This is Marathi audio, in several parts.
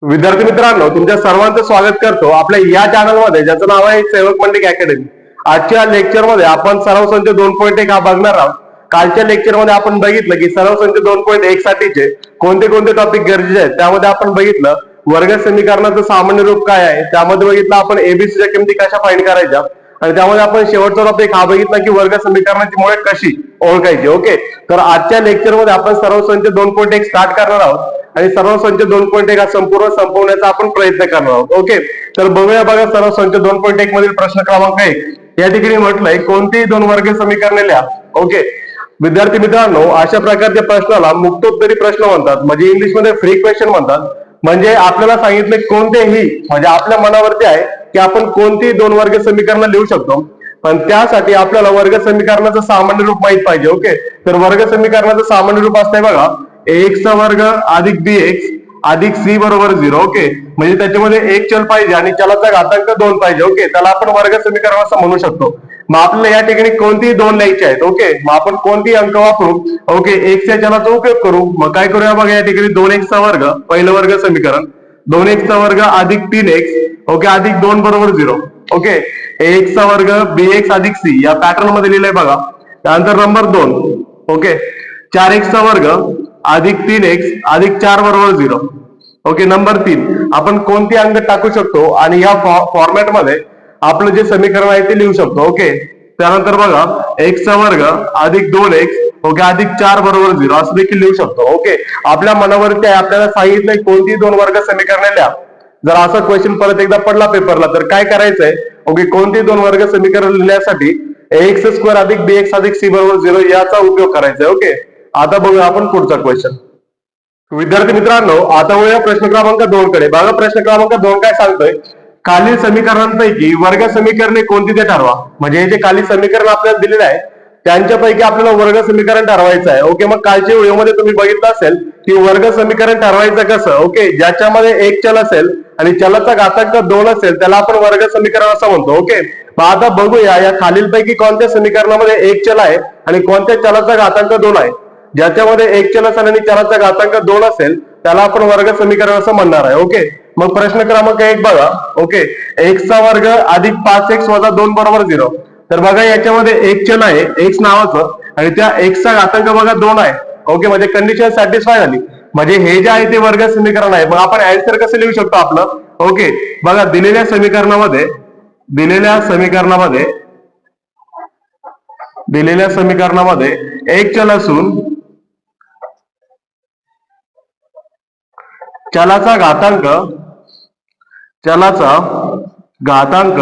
विद्यार्थी मित्रांनो, तुमच्या सर्वांचं स्वागत करतो आपल्या या चॅनलमध्ये, ज्याचं नाव आहे सेवक मंडिक अकॅडमी. आजच्या लेक्चर मध्ये आपण सराव संच 2.1 हा बघणार आहोत. कालच्या लेक्चर मध्ये आपण बघितलं की सराव संच 2.1 साठीचे कोणते कोणते टॉपिक गरजेचे आहेत. त्यामध्ये आपण बघितलं वर्ग समीकरणाचं सामान्य रूप काय आहे, त्यामध्ये बघितलं आपण एबीसीच्या किमती कशा फाइंड करायच्या, आणि त्यामध्ये आपण शेवटचा टॉपिक हा बघितला की वर्ग समीकरणाची मुळे कशी ओळखायची. ओके, तर आजच्या लेक्चर मध्ये आपण सराव संच 2.1 स्टार्ट करणार आहोत आणि सराव संच 2.1 हा संपूर्ण संपवण्याचा आपण प्रयत्न करणार आहोत. ओके, तर बघूया बघा सराव संच 2.1 मधील प्रश्न क्रमांक 1. या ठिकाणी म्हटलंय कोणतीही दोन वर्ग समीकरणे लिहा. ओके विद्यार्थी मित्रांनो, अशा प्रकारच्या प्रश्नाला मुक्तोत्तरी प्रश्न म्हणतात, म्हणजे इंग्लिश मध्ये फ्री क्वेश्चन म्हणतात. म्हणजे आपल्याला सांगितले कोणतेही, म्हणजे आपल्या मनावरती आहे की आपण कोणतीही दोन वर्ग समीकरण लिहू शकतो, पण त्यासाठी आपल्याला वर्ग समीकरणाचं सामान्य रूप माहित पाहिजे. ओके, तर वर्ग समीकरणाचं सामान्य रूप असतंय बघा ax चा वर्ग अधिक bx अधिक c बरोबर 0. ओके, म्हणजे त्याच्यामध्ये एक चल पाहिजे आणि चलाचा घातांक 2 पाहिजे. ओके, त्याला आपण वर्ग समीकरण असं म्हणू शकतो. मग आपल्याला या ठिकाणी कोणतीही दोन लिहायचे आहेत. ओके, मग आपण कोणतीही अंक वापरू. ओके, x च्या चलाचा उपयोग करू. मग काय करूया बघा, या ठिकाणी 2x चा वर्ग पहिलं वर्ग समीकरण, 2x चा वर्ग अधिक 3x ओके अधिक 2 बरोबर 0. ओके, ax चा वर्ग bx अधिक c या पॅटर्न मध्ये लिहिलंय बघा. त्यानंतर नंबर 2 ओके 4x चा वर्ग अधिक 3x अधिक 4 बरोबर 0. ओके, नंबर 3 आपण कोणती अंक टाकू शकतो आणि या फॉर्मॅट मध्ये आपलं जे समीकरण आहे ते लिहू शकतो. ओके, त्यानंतर बघा x चा वर्ग अधिक 2x ओके अधिक 4 बरोबर 0 असं देखील लिहू शकतो. ओके, आपल्या मनावरती आहे, आपल्याला सांगितलंय कोणती दोन वर्ग समीकरणे लिहा. जर असा क्वेश्चन परत एकदा पडला पेपरला तर काय करायचंय, ओके कोणती दोन वर्ग समीकरण लिहिण्यासाठी ax स्क्वेअर अधिक bx अधिक c बरोबर 0 याचा उपयोग करायचा आहे. ओके, आता बघूया आपण पुढचा क्वेश्चन. विद्यार्थी मित्रांनो, आता वळूया प्रश्न क्रमांक 2 कडे. बघा प्रश्न क्रमांक 2 काय सांगतोय, खालील समीकरणांपैकी वर्ग समीकरणे कोणती ते ठरवा. म्हणजे हे जे खाली समीकरण आपल्याला दिलेलं आहे त्यांच्यापैकी आपल्याला वर्ग समीकरण ठरवायचं आहे. ओके, मग कालच्या व्हिडिओमध्ये तुम्ही बघितलं असेल की वर्ग समीकरण ठरवायचं कसं. ओके, ज्याच्यामध्ये एक चल असेल आणि चलाचा घातांक 2 असेल त्याला आपण वर्ग समीकरण असं म्हणतो. ओके, मग आता बघूया या खालीलपैकी कोणत्या समीकरणामध्ये एक चल आहे आणि कोणत्या चलाचा घातांक 2 आहे. ज्याच्यामध्ये एक चल असेल आणि चलाचा घातांक 2 असेल त्याला आपण वर्ग समीकरण असं म्हणणार आहे. ओके, मग प्रश्न क्रमांक 1 बघा. ओके, x चा वर्ग अधिक 5x वजा 2 बरोबर 0. तर बघा याच्यामध्ये एक चल आहे x नावाचं आणि त्या x चा घातांक बघा 2 आहे. ओके, म्हणजे कंडिशन सॅटिस्फाय झाली, म्हणजे हे जे आहे ते वर्ग समीकरण आहे. मग आपण आन्सर कसं लिहू शकतो आपलं. ओके, बघा दिलेल्या समीकरणामध्ये एक चल असून चलाचा घातांक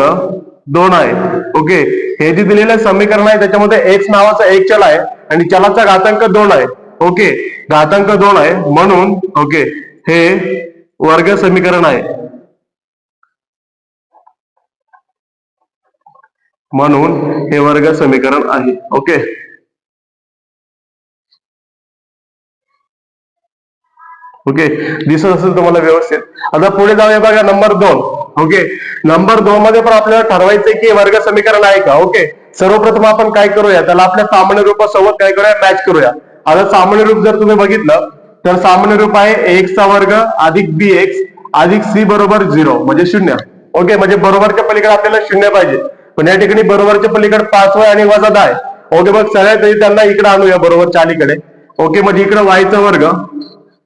2 आहे. ओके, हे जे दिलेलं समीकरण आहे त्याच्यामध्ये x नावाचा एक चल आहे आणि चलाचा घातांक 2 आहे. ओके, घातांक 2 आहे म्हणून ओके हे वर्ग समीकरण आहे. ओके, ओके दिसत असेल तुम्हाला व्यवस्थित. आता पुढे जाऊया बघा नंबर 2. ओके, नंबर 2 मध्ये पण आपल्याला ठरवायचंय की वर्ग समीकरण आहे का. ओके, सर्वप्रथम आपण काय करूया, त्याला आपल्या सामान्य रूपासोबत काय करूया, मॅच करूया. आता सामान्य रूप जर तुम्ही बघितलं तर सामान्य रूप आहे ax चा वर्ग अधिक bx अधिक c बरोबर 0 म्हणजे 0. ओके, म्हणजे बरोबरच्या पलीकडे आपल्याला 0 पाहिजे, पण या ठिकाणी बरोबरच्या पलीकडे 5 आहे आणि वजा 10 आहे. ओके, मग सगळ्यात त्यांना इकडे आणूया बरोबरच्या अलीकडे. ओके, म्हणजे इकडे y चा वर्ग,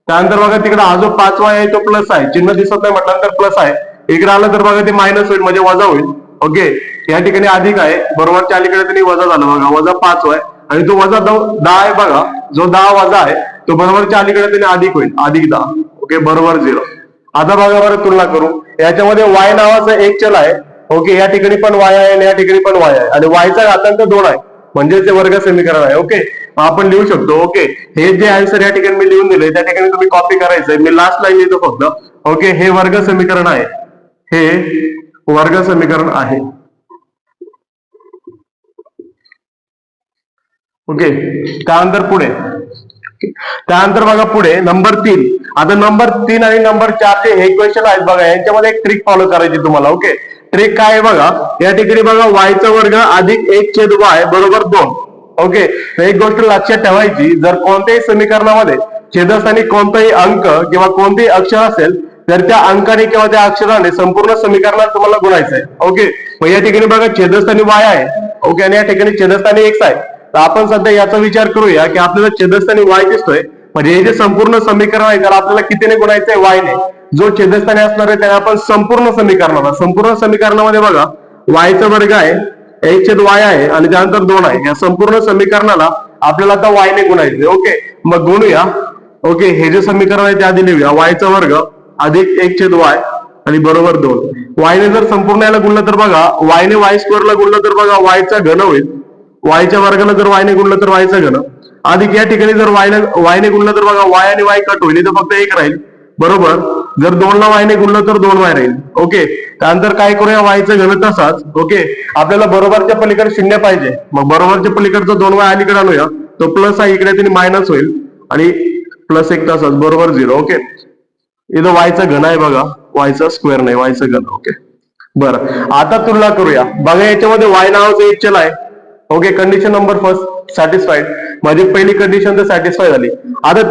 त्यानंतर बघा तिकडे हा जो 5 आहे तो प्लस आहे, चिन्ह दिसत नाही म्हटल्यानंतर प्लस आहे. इकडे आलं तर बघा ते मायनस होईल म्हणजे वजा होईल. ओके, या ठिकाणी अधिक आहे, बरोबरच्या अलीकडे त्यांनी वजा झालं बघा, वजा 5 आहे आणि तो वजा 10 आहे. बघा जो 10 वजा आहे तो बरोबरच्या अलीकडे त्याने अधिक होईल, अधिक 10. ओके, बरोबर 0. आता बघा बरं तुलना करू, याच्यामध्ये y नावाचा एक चल आहे. ओके, या ठिकाणी पण y आहे आणि या ठिकाणी पण y आहे आणि y चा घातांक 2 आहे, म्हणजे ते वर्ग समीकरण आहे. ओके, आपण लिहू शकतो. ओके, हे जे आन्सर या ठिकाणी मी लिहून दिले त्या ठिकाणी तुम्ही कॉपी करायचंय, मी लास्ट लाईन लिहितो फक्त. ओके, हे वर्ग समीकरण आहे, ओके, त्यानंतर बघा पुढे नंबर 3. आता नंबर 3 आणि नंबर 4 चे हे क्वेश्चन आहेत बघा, यांच्यामध्ये एक ट्रिक फॉलो करायची तुम्हाला. ओके, ट्रिक काय आहे बघा, या ठिकाणी बघा y चा वर्ग अधिक 1/y बरोबर 2. ओके, एक गोष्ट लक्षात ठेवायची, जर कोणत्याही समीकरणामध्ये छेदस्थानी कोणताही अंक किंवा कोणतेही अक्षर असेल तर त्या अंकाने किंवा त्या अक्षराने संपूर्ण समीकरणात तुम्हाला गुणायचं आहे. ओके, मग या ठिकाणी बघा छेदस्थानी y आहे. ओके, आणि या ठिकाणी छेदस्थानी x आहे. तर आपण सध्या याचा विचार करूया की आपल्याला छेदस्थानी y दिसतोय, म्हणजे हे जे संपूर्ण समीकरण आहे त्याला आपल्याला कितीने गुणायचंय? y ने. जो छेदस्थानी असणार आहे त्याने आपण संपूर्ण समीकरणामध्ये बघा y चा वर्ग आहे, x छेद y आहे आणि त्यानंतर 2 आहे. या संपूर्ण समीकरणाला आपल्याला आता y ने गुणायचंय. ओके, मग गुणूया. ओके, हे जे समीकरण आहे ते आधी लिहूया. y चा वर्ग अधिक 1 छेद y आणि बरोबर 2. y ने जर संपूर्ण याला गुणलं तर बघा y ने y स्क्वेअरला गुणलं तर बघा y चा घन होईल. y च्या वर्गाला जर y ने गुणलं तर y चा घन अधिक या ठिकाणी जर y ने गुणलं तर बघा y आणि y कट होईल, इथं फक्त 1 राहील. बरोबर, जर 2 ला y ने गुणलं तर 2y राहील. ओके, त्यानंतर काय करूया, y चा घन तसाच. ओके, आपल्याला बरोबरच्या पलीकडे 0 पाहिजे, मग बरोबरच्या पलीकडचा 2y अलीकडे आणूया. तो प्लस आहे इकडे त्याने मायनस होईल आणि प्लस 1 तसाच बरोबर 0. ओके, इथं y चा घन आहे बघा, y चा स्क्वेअर नाही, y चा घन. ओके, बरं, आता तुलना करूया. बघा याच्यामध्ये y नावाचं एक चल आहे. Okay, condition number first satisfied, माझी पहिली कंडिशन तर सॅटिस्फाय झाली. आता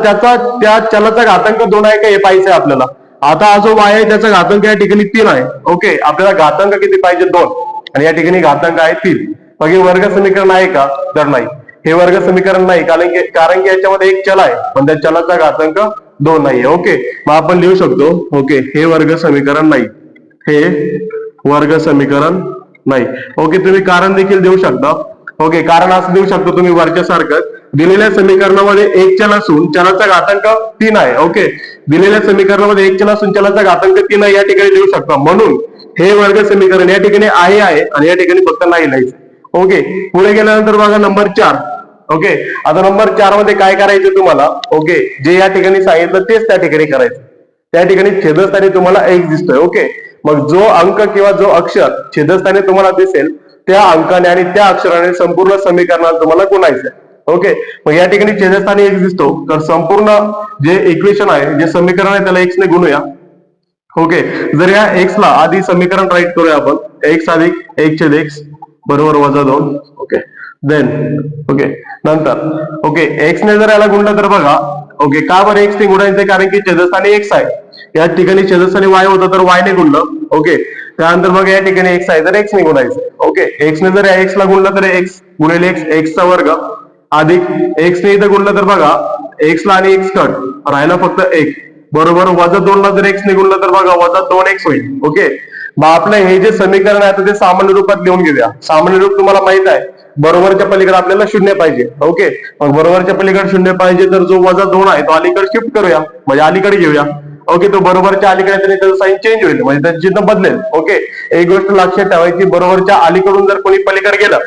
त्या चलाचा घातांक 2 आहे का हे पाहिजे आपल्याला. आता हा जो y आहे त्याचा घातांक या ठिकाणी 3 आहे. ओके, आपल्याला घातांक किती पाहिजे? 2, आणि या ठिकाणी घातांक आहे 3. मग हे वर्ग समीकरण आहे का? तर नाही, हे वर्ग समीकरण नाही, कारण की याच्यामध्ये एक चल आहे पण त्या चलाचा घातांक 2 नाहीये. ओके, मग आपण लिहू शकतो ओके, हे वर्ग समीकरण नाही, हे वर्ग समीकरण नाही. ओके, तुम्ही कारण देखील देऊ शकता. ओके, कारण असं देऊ शकतो तुम्ही वरच्या सारखं, दिलेल्या समीकरणामध्ये एक चल असून चलाचा घातांक 3 आहे. ओके, दिलेल्या समीकरणामध्ये एक चल असून चलाचा घातांक 3 आहे, या ठिकाणी देऊ शकता. म्हणून हे वर्ग समीकरण या ठिकाणी आहे आणि या ठिकाणी फक्त नाही लिहायचं. ओके, पुढे गेल्यानंतर बघा नंबर 4. ओके, आता नंबर 4 मध्ये काय करायचं तुम्हाला? ओके, जे या ठिकाणी सांगितलं तेच त्या ठिकाणी करायचं. त्या ठिकाणी छेदस्थानी तुम्हाला x दिसतोय. ओके, मग जो अंक किंवा जो अक्षर छेदस्थानी तुम्हाला दिसेल त्या अंकाने आणि त्या अक्षराने संपूर्ण समीकरणाला तुम्हाला गुणायचं. ओके, मग या ठिकाणी छेदस्थानी x दिसतो, तर संपूर्ण जे इक्वेशन आहे, जे समीकरण आहे त्याला x ने गुणूया. ओके, जर या x ला आधी समीकरण राईट करूया आपण, x अधिक 1 छेद x बरोबर वजा 2. ओके, देन ओके, नंतर ओके x ने जर याला गुणलं तर बघा ओके, का बरं x ने गुणायचंय? कारण की छेदस्थानी x आहे, या ठिकाणी छेदस्थानी y होतं तर y ने गुणलं. ओके, त्यानंतर बघा या ठिकाणी x आहे तर x ने गुणायचं. ओके, x ने जर या x ला गुणलं तर x गुणिले x चा वर्ग अधिक x ने इथं गुणलं तर बघा x ला आणि x कट राहिला फक्त 1 बरोबर वजा 2 ला जर x ने गुणलं तर बघा वजा 2x होईल. ओके, मग आपलं हे जे समीकरण आहे ते सामान्य रूपात लिहून घेऊया. सामान्य रूप तुम्हाला माहित आहे, बरोबरच्या पलीकडे आपल्याला 0 पाहिजे. ओके, मग बरोबरच्या पलीकडे 0 पाहिजे तर जो वजा 2 आहे तो अलीकडे शिफ्ट करूया, म्हणजे अलीकडे घेऊया. ओके, तो बरोबरच्या अलीकडे त्याचं साईन चेंज होईल, म्हणजे त्याचं चिन्ह बदलेल. ओके, एक गोष्ट लक्षात ठेवायची, बरोबरच्या अलीकडून जर कोणी पलीकडे गेलं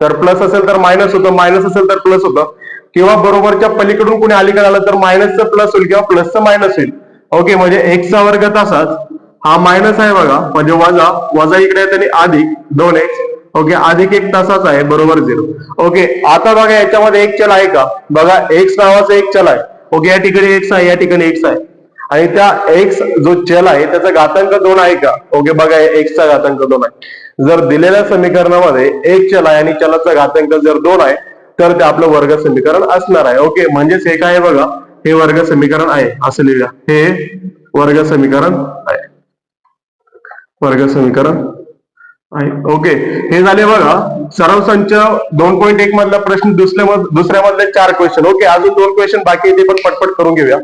तर प्लस असेल तर मायनस होतं, मायनस असेल तर प्लस होतं, किंवा बरोबरच्या पलीकडून कोणी अलीकडे आलं तर मायनसचं प्लस होईल किंवा प्लसचं मायनस होईल. ओके, म्हणजे x चा वर्ग तसाच, हा मायनस आहे बघा, म्हणजे वजा वजा इकडे आहे त्याने अधिक 2x. ओके, अधिक 1 तसाच आहे बरोबर 0. ओके, आता बघा याच्यामध्ये एक चल आहे का? बघा x नावाचं एक चल आहे. ओके, या ठिकाणी x आहे, या ठिकाणी x आहे, आणि त्या x जो चल आहे त्याचा घातांक 2 आहे का? ओके, बघा x चा घातांक 2 आहे. जर दिलेल्या समीकरणामध्ये एक चल आहे आणि चलाचा घातांक जर 2 आहे तर ते आपलं वर्ग समीकरण असणार आहे. ओके, म्हणजेच हे काय बघा, हे वर्ग समीकरण आहे असं लिहूया, हे वर्ग समीकरण आहे, वर्ग समीकरण आहे. ओके, हे झाले बघा सराव संच 2.1 मधला प्रश्न, दुसऱ्या मधले 4 क्वेश्चन. ओके, अजून 2 क्वेश्चन बाकी आहे, ते पण पटपट करून घेऊया.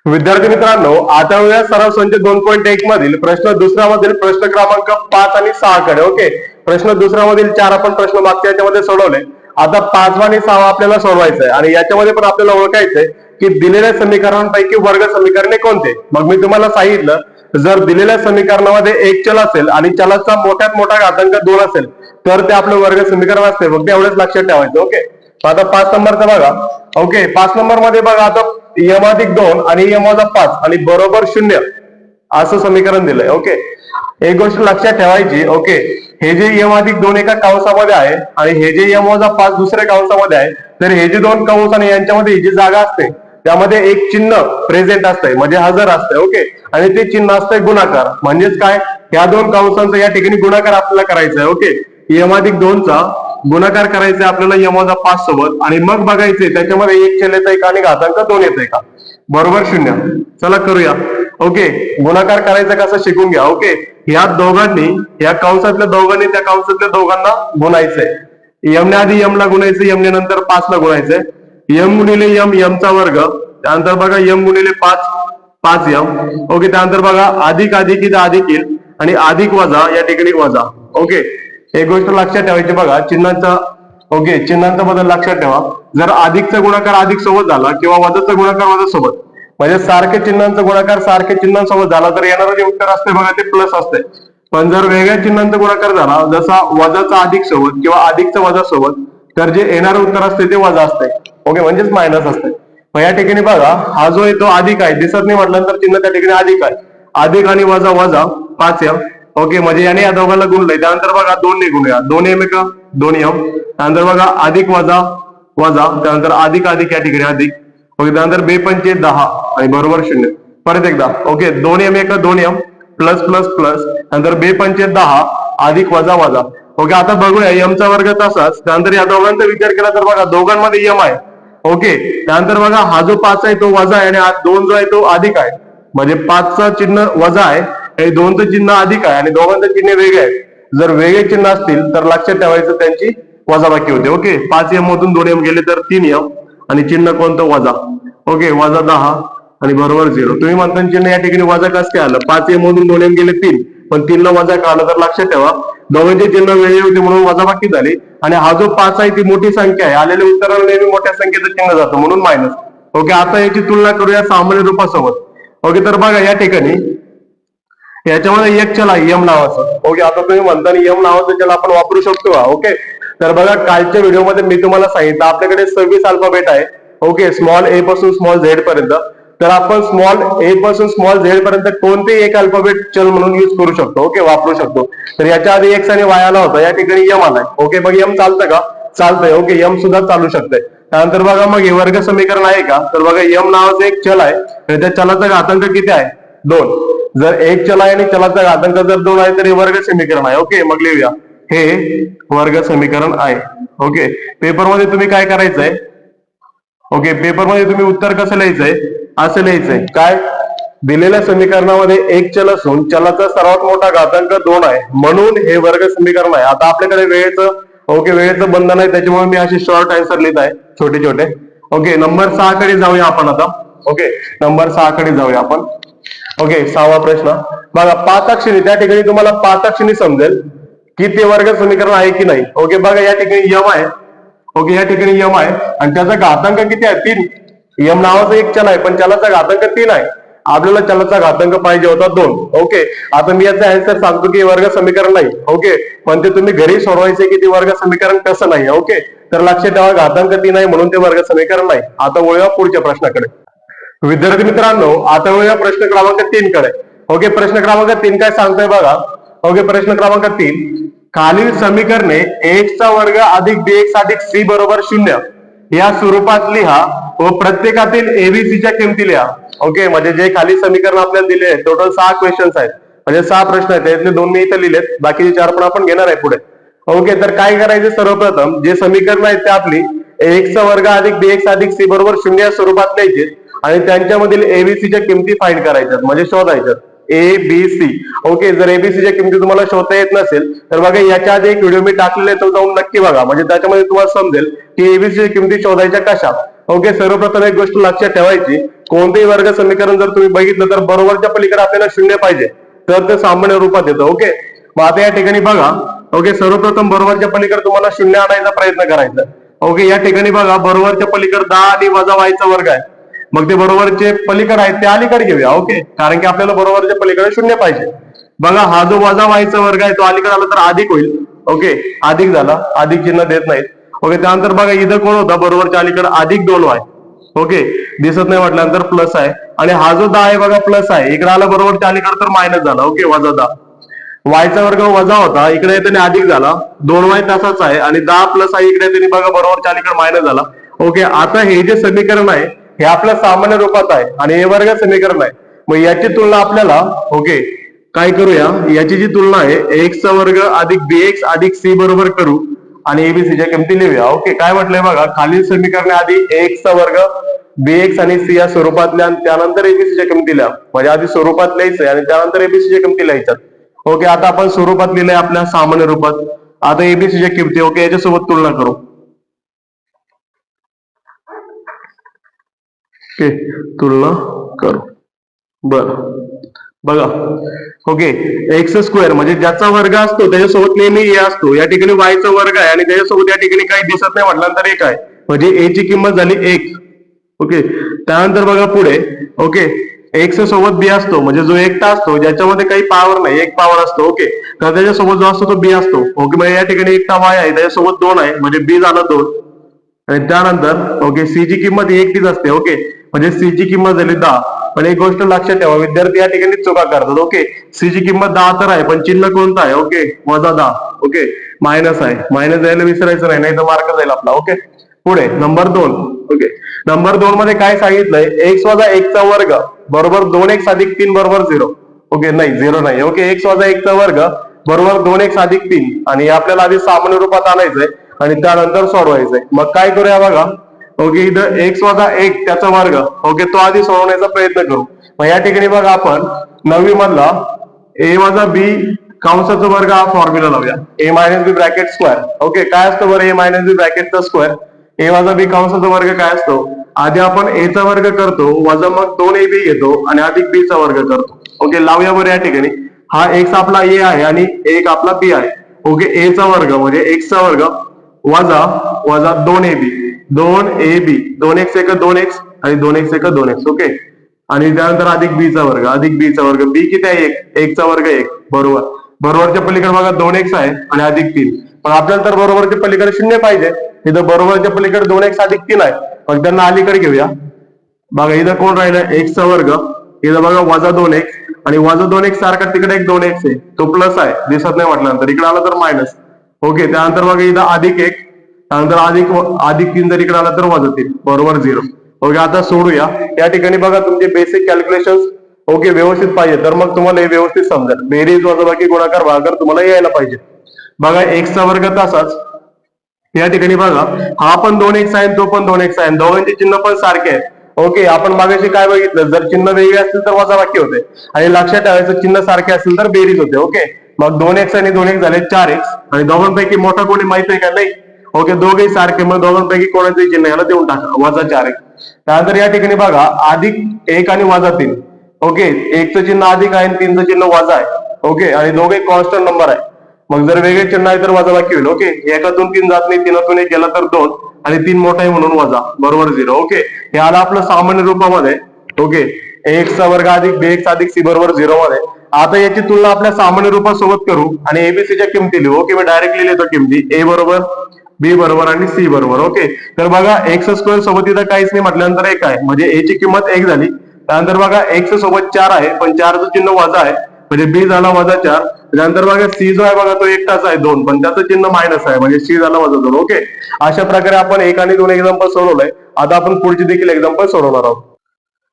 विद्यार्थी मित्रांनो, आता येऊया सराव संच 2.1 मधील प्रश्न दुसऱ्या मधील प्रश्न क्रमांक 5 आणि 6 कडे. ओके, प्रश्न दुसऱ्या मधील 4 आपण प्रश्न मागच्या याच्यामध्ये सोडवले. आता 5वा आणि 6वा आपल्याला सोडवायचा आहे, आणि याच्यामध्ये पण आपल्याला ओळखायचंय की दिलेल्या समीकरणांपैकी वर्ग समीकरणे कोणते. मग मी तुम्हाला सांगितलं, जर दिलेल्या समीकरणामध्ये एक चल असेल आणि चलाचा मोठ्यात मोठा घातांक 2 असेल तर ते आपलं वर्ग समीकरण असते. फक्त एवढंच लक्षात ठेवायचं. ओके, आता 5 नंबरचा बघा. ओके, 5 नंबर मध्ये बघा, आता m अधिक 2 आणि m वजा 5 आणि बरोबर 0 असं समीकरण दिलंय. ओके, एक गोष्ट लक्षात ठेवायची. ओके, हे जे m अधिक 2 एका कंसामध्ये आहे आणि हे जे m वजा 5 दुसऱ्या कंसामध्ये आहे, तर हे जे दोन कंस आणि यांच्यामध्ये ही जी जागा असते त्यामध्ये एक चिन्ह प्रेझेंट असतंय, म्हणजे हजर असतंय. ओके, आणि ते चिन्ह असतंय गुणाकार. म्हणजेच काय, या दोन कंसांचा या ठिकाणी गुणाकार आपल्याला करायचा आहे. ओके, m अधिक 2 चा गुणाकार करायचा आपल्याला m वजा 5 सोबत, आणि मग बघायचंय त्याच्यामध्ये एक चल येतंय का आणि घातांक 2 येतंय का. बरोबर 0. चला करूया. ओके, गुणाकार करायचा कसं शिकून घ्या. ओके, या दोघांनी, या कंसातल्या दोघांनी त्या कंसातल्या दोघांना गुणायचंय. यम ने आधी यम ला गुणायचं, यम ने नंतर 5 ला गुणायचंय. यम गुणिले यम, यमचा वर्ग, त्यानंतर बघा यम गुणिले 5, 5 यम. ओके, त्यानंतर बघा अधिक अधिक इथं अधिक येईल आणि अधिक वजा या ठिकाणी वजा. ओके, एक गोष्ट लक्षात ठेवायची बघा, चिन्हांचा, ओके, चिन्हांचा बदल लक्षात ठेवा. जर अधिकचा गुणाकार अधिक सोबत झाला किंवा वजाचा गुणाकार वजा सोबत, म्हणजे सारखे चिन्हांचा गुणाकार सारखे चिन्हांसोबत झाला तर येणारं जे उत्तर असते बघा ते प्लस असते. पण जर वेगळ्या चिन्हांचा गुणाकार झाला, जसा वजाचा अधिक सोबत किंवा अधिकचा वजा सोबत, तर जे येणारं उत्तर असते ते वजा असते. ओके, म्हणजेच मायनस असते. मग या ठिकाणी बघा, हा जो आहे तो अधिक आहे, दिसत नाही म्हटल्यानंतर चिन्ह त्या ठिकाणी अधिक आहे. अधिक आणि वजा वजा 5 यम. ओके, म्हणजे याने या दोघांना गुणलंय. त्यानंतर बघा 2 ने गुणूया, 2 यम एका 2 यम. त्यानंतर बघा अधिक वजा वजा, त्यानंतर अधिक अधिक या ठिकाणी अधिक. ओके, त्यानंतर 2 पंचे 10 आणि बरोबर 0. परत एकदा, ओके, 2 यम एका 2 यम प्लस प्लस प्लस, नंतर 2 पंचे 10 अधिक वजा वजा. ओके, आता बघूया यमचा वर्ग तसाच. त्यानंतर या दोघांचा विचार केला तर बघा दोघांमध्ये यम आहे. ओके, त्यानंतर बघा हा जो 5 आहे तो वजा आहे आणि हा 2 जो आहे तो अधिक आहे. म्हणजे 5चं चिन्ह वजा आहे आणि 2चं चिन्ह अधिक आहे आणि दोघांचं चिन्ह वेगळे आहे. जर वेगळे चिन्ह असतील तर लक्षात ठेवायचं त्यांची वजाबाकी होते. ओके, 5 यम मधून 2 यम गेले तर 3 यम आणि चिन्ह कोणतं वजा. ओके, वजा 10 आणि बरोबर 0. तुम्ही म्हणता चिन्ह या ठिकाणी वजा कसं काय आलं? 5 यम मधून 2 यम गेले 3, पण 3 ला वजा का आलं तर लक्षात ठेवा दोघांचे चिन्ह वेगळे होते म्हणून वजाबाकी झाली. आणि हा जो 5 आहे ती मोठी संख्या आहे, आलेल्या उत्तराला नेहमी मोठ्या संख्येचं चिन्ह जातं म्हणून मायनस. ओके, आता याची तुलना करूया सामान्य रूपासोबत. ओके, तर बघा या ठिकाणी याच्यामध्ये एक चल आहे यम नावाचं. ओके, आता तुम्ही म्हणता यम नावाचं चल आपण वापरू शकतो का? ओके, तर बघा कालच्या व्हिडिओमध्ये मी तुम्हाला सांगितलं आपल्याकडे 26 अल्फाबेट आहे. ओके, स्मॉल ए पासून स्मॉल झेड पर्यंत. तर आपण स्मॉल ए पासून स्मॉल झेड पर्यंत कोणतेही एक अल्फाबेट चल म्हणून युज करू शकतो. ओके, वापरू शकतो. तर याच्या आधी एक्स आणि वाय आला होता, या ठिकाणी यम आलाय. ओके, मग यम चालतं का? चालतंय. ओके, यम सुद्धा चालू शकतंय. त्यानंतर बघा मग हे वर्ग समीकरण आहे का? तर बघा यम नावाचं एक चल आहे आणि त्या चलाचा घातांक किती आहे? 2. जर एक चल आहे आणि चलाचा घातांक जर 2 आहे तर हे वर्ग समीकरण आहे. ओके, मग लिहूया हे वर्ग समीकरण आहे. ओके, पेपरमध्ये तुम्ही काय करायचंय? ओके, पेपरमध्ये तुम्ही उत्तर कसं लिहायचंय? असं लिहायचंय काय? दिलेल्या समीकरणामध्ये एक चल असून चलाचा सर्वात मोठा घातांक 2 आहे म्हणून हे वर्ग समीकरण आहे. आता आपल्याकडे वेळेचं, ओके, वेळेचं बंधन आहे त्याच्यामुळे मी अशी शॉर्ट आन्सर लिहित आहे छोटे छोटे. ओके, नंबर 6 कडे जाऊया आपण आता. ओके, नंबर 6 कडे जाऊया आपण. ओके, 6वा प्रश्न बघा, 5 अक्षरी, त्या ठिकाणी तुम्हाला 5 अक्षरी समजेल की ते वर्ग समीकरण आहे की नाही. ओके, बघा या ठिकाणी यम आहे. ओके, या ठिकाणी यम आहे आणि त्याचा घातांक किती आहे? 3. यम नावाचा एक चल आहे पण चलाचा घातांक 3 आहे. आपल्याला चलाचा घातांक पाहिजे होता 2. ओके, आता मी याचा आन्सर सांगतो की वर्ग समीकरण नाही. ओके, पण ते तुम्ही घरी सोडवायचे की ते वर्ग समीकरण कसं नाही. ओके, तर लक्षात ठेवा घातांक 3 आहे म्हणून ते वर्ग समीकरण नाही. आता वळूया पुढच्या प्रश्नाकडे. विद्यार्थी मित्रांनो, आता वळूया प्रश्न क्रमांक 3 कडे. ओके, प्रश्न क्रमांक 3 काय सांगतोय बघा. ओके, प्रश्न क्रमांक 3, खालील समीकरणे x चा वर्ग अधिक bx अधिक c बरोबर 0 या स्वरूपात लिहा व प्रत्येकातील एबीसीच्या किमती लिहा. ओके, म्हणजे जे खाली समीकरण आपल्याला दिले आहेत टोटल 6 क्वेश्चन्स आहेत, म्हणजे 6 प्रश्न आहेत. त्यातले 2 मी इथे लिहिलेत, बाकीचे 4 पण आपण घेणार आहे पुढे. ओके, तर काय करायचं? सर्वप्रथम जे समीकरण आहेत ते आपली x चा वर्ग अधिक bx अधिक c बरोबर 0 या स्वरूपात लिहायचे आणि त्यांच्यामधील एबीसीच्या किमती फाइंड करायच्यात म्हणजे शोधायच्यात. A B C. ओके, जर एबीसीच्या किमती तुम्हाला शोधता येत नसेल तर बघा याच्या आधी एक व्हिडिओ मी टाकलेला आहे तो जाऊन नक्की बघा, म्हणजे त्याच्यामध्ये तुम्हाला समजेल की एबीसीच्या किमती शोधायच्या कशा. ओके, सर्वप्रथम एक गोष्ट लक्षात ठेवायची, कोणतेही वर्ग समीकरण जर तुम्ही बघितलं तर बरोबरच्या पलीकडे आपल्याला 0 पाहिजे तर ते सामान्य रूपात येतं. ओके, मग आता या ठिकाणी बघा. ओके, सर्वप्रथम बरोबरच्या पलीकडे तुम्हाला 0 आणायचा प्रयत्न करायचा. ओके, या ठिकाणी बघा बरोबरच्या पलीकडे 10 आणि वजा वायचा वर्ग आहे. मग ते बरोबरचे पलीकडे आहेत ते अलीकडे घेऊया. ओके, कारण की आपल्याला बरोबरच्या पलीकडे 0 पाहिजे. बघा हा जो वजा वायचा वर्ग आहे तो अलीकडे आला तर अधिक होईल. ओके, अधिक झाला, अधिक चिन्ह देत नाहीत. ओके, त्यानंतर बघा इथं कोण होता? बरोबरच्या अलीकडे अधिक 2 आहे. ओके, दिसत नाही म्हटल्यानंतर प्लस आहे आणि हा जो 10 आहे बघा प्लस आहे, इकडे आला बरोबरच्या अलीकडे तर मायनस झाला. ओके, वजा 10. वायचा वर्ग वजा होता, इकडे त्याने अधिक झाला. 2y तसाच आहे आणि 10 प्लस आहे, इकडे त्यांनी बघा बरोबरच्या अलीकडे मायनस झाला. ओके, आता हे जे समीकरण आहे हे आपल्या सामान्य रूपात आहे आणि हे वर्ग समीकरण आहे. मग याची तुलना आपल्याला, ओके, काय करूया? याची जी तुलना आहे x चा वर्ग अधिक bx अधिक c बरोबर करू आणि एबीसीच्या किमती लिहूया. ओके, काय म्हटलंय बघा, खालील समीकरणे आधी x चा वर्ग bx आणि c या स्वरूपातल्या आणि त्यानंतर एबीसीच्या किमती लिहा. म्हणजे आधी स्वरूपात लिहायचंय आणि त्यानंतर एबीसीच्या किमती लिहायच्यात. ओके, आता आपण स्वरूपात लिहिलंय आपल्या सामान्य रूपात. आता एबीसीच्या किमती ओके याच्यासोबत तुलना करू. ओके, तुलना करू. बर बघा, ओके, एक्स स्क्वेअर म्हणजे ज्याचा वर्ग असतो त्याच्यासोबत नेहमी ए असतो. या ठिकाणी वायचा वर्ग आहे आणि त्याच्यासोबत या ठिकाणी काही दिसत नाही म्हटल्यानंतर एक आहे, म्हणजे ए ची किंमत झाली 1. ओके, त्यानंतर बघा पुढे, ओके, एक्स सोबत बी असतो म्हणजे जो एकटा असतो ज्याच्यामध्ये काही पॉवर नाही, एक पॉवर असतो. ओके, तर त्याच्यासोबत जो असतो तो बी असतो. ओके, म्हणजे या ठिकाणी एकटा वाय आहे त्याच्यासोबत 2 आहे म्हणजे बी झाला 2. आणि त्यानंतर ओके सी ची किंमत एकटीच असते. ओके, म्हणजे सी ची किंमत झाली 10. पण एक गोष्ट लक्षात ठेवा, विद्यार्थी या ठिकाणी चुका करतात. ओके, सी ची किंमत 10 तर आहे पण चिन्ह कोणतं आहे? ओके, -10. ओके, मायनस आहे, मायनस द्यायला विसरायचं नाही तर मार्क जाईल आपला. ओके, पुढे नंबर 2. ओके, नंबर 2 मध्ये काय सांगितलंय? x वजा 1 चा वर्ग बरोबर 2x अधिक 3 बरोबर 0. ओके, नाही 0 नाही. ओके, x वजा 1 चा वर्ग बरोबर 2x अधिक 3 आणि आपल्याला आधी सामान्य रूपात आणायचंय आणि त्यानंतर सोडवायचंय. मग काय करूया बघा, ओके, इथं x वजा 1 त्याचा वर्ग, ओके, तो आधी सोडवण्याचा प्रयत्न करू. मग या ठिकाणी बघा आपण 9वी मधला a वजा b कंसाचा वर्ग हा फॉर्म्युला लावूया. a minus B bracket square. Okay, काय असतं बरं a मायनस बी ब्रॅकेटचा स्क्वेअर? a वजा b कंसाचा वर्ग काय असतो? आधी आपण a चा वर्ग करतो वजा मग 2ab घेतो आणि अधिक b चा वर्ग करतो. ओके, लावूया बरं. या ठिकाणी हा x आपला a आहे आणि एक आपला b आहे. ओके, a चा वर्ग म्हणजे x चा वर्ग वजा वजा 2ab 2ab 2x एक 2x आणि 2x एक 2x. ओके, आणि त्यानंतर अधिक b चा वर्ग अधिक b चा वर्ग. b किती आहे? 1 चा वर्ग 1. बरोबर, बरोबरच्या पलीकडे बघा 2x आहे आणि अधिक 3. पण आपल्याला तर बरोबरच्या पलीकडे 0 पाहिजे. इथं बरोबरच्या पलीकडे 2x अधिक 3 आहे, मग त्यांना अलीकडे घेऊया. बघा इथं कोण राहिलं? x चा वर्ग. इथं बघा वजा 2x आणि वजा 2x सारखा तिकडे एक 2x आहे, तो प्लस आहे, दिसत नाही म्हटल्यानंतर. इकडे आला तर मायनस. ओके, त्यानंतर बघा इथं अधिक 1, त्यानंतर अधिक 3 जर इकडे आला तर वजा 3 बरोबर 0. ओके, आता सोडूया. या ठिकाणी बघा तुमचे बेसिक कॅल्क्युलेशन ओके व्यवस्थित पाहिजे तर मग तुम्हाला हे व्यवस्थित समजेल. बेरीज वजाबाकी गुणाकार भागाकार तुम्हाला यायला पाहिजे. बघा x चा वर्ग तसाच. या ठिकाणी बघा हा पण 2x आहे तो पण 2x आहे, दोघांचे चिन्ह पण सारखे आहे. ओके, आपण मागाशी काय बघितलं? जर चिन्ह वेगळे असतील तर वजाबाकी होते आणि लक्षात ठेवायचं चिन्ह सारखे असतील तर बेरीज होते. ओके, मग 2x आणि 2x झाले 4x आणि दोघांपैकी मोठा कोणी माहित आहे का? नाही. ओके, दोघेही सारखे, मग दोघांपैकी कोणाचंही चिन्ह याला देऊन टाका वजा 4x. त्यानंतर या ठिकाणी बघा अधिक 1 आणि वजा 3. ओके, 1 चं चिन्ह अधिक आहे आणि 3 चं चिन्ह वजा आहे. ओके, आणि दोघे कॉन्स्टंट नंबर आहे, मग जर वेगळे चिन्ह आहे तर वजाबाकी होईल. ओके, एकातून 3 जात नाही, 3तून 1 गेला तर 2 आणि 3 मोठा आहे म्हणून वजा बरोबर 0. ओके, हे आलं आपलं सामान्य रूपामध्ये. ओके, x चा वर्ग अधिक bx अधिक c बरोबर 0 मध्ये. आता याची तुलना आपल्या सामान्य रूपासोबत करू आणि एबीसीच्या किमती लिहू. ओके, मी डायरेक्टली लिहितो किमती a बरोबर b बरोबर आणि c बरोबर. ओके, तर बघा एक्स स्क्वेअर सोबत इथं काहीच नाही म्हटल्यानंतर 1 आहे म्हणजे a ची किंमत 1 झाली. त्यानंतर बघा x सोबत 4 आहे पण 4चं चिन्ह वजा आहे म्हणजे b झाला वजा 4. त्यानंतर बघा सी जो आहे बघा तो एकटाच आहे 2 पण त्याचं चिन्ह मायनस आहे म्हणजे सी झाला वजा 2. ओके, अशा प्रकारे आपण 1 आणि 2 एक्झाम्पल सोडवलंय. आता आपण पुढची देखील एक्झाम्पल सोडवणार आहोत.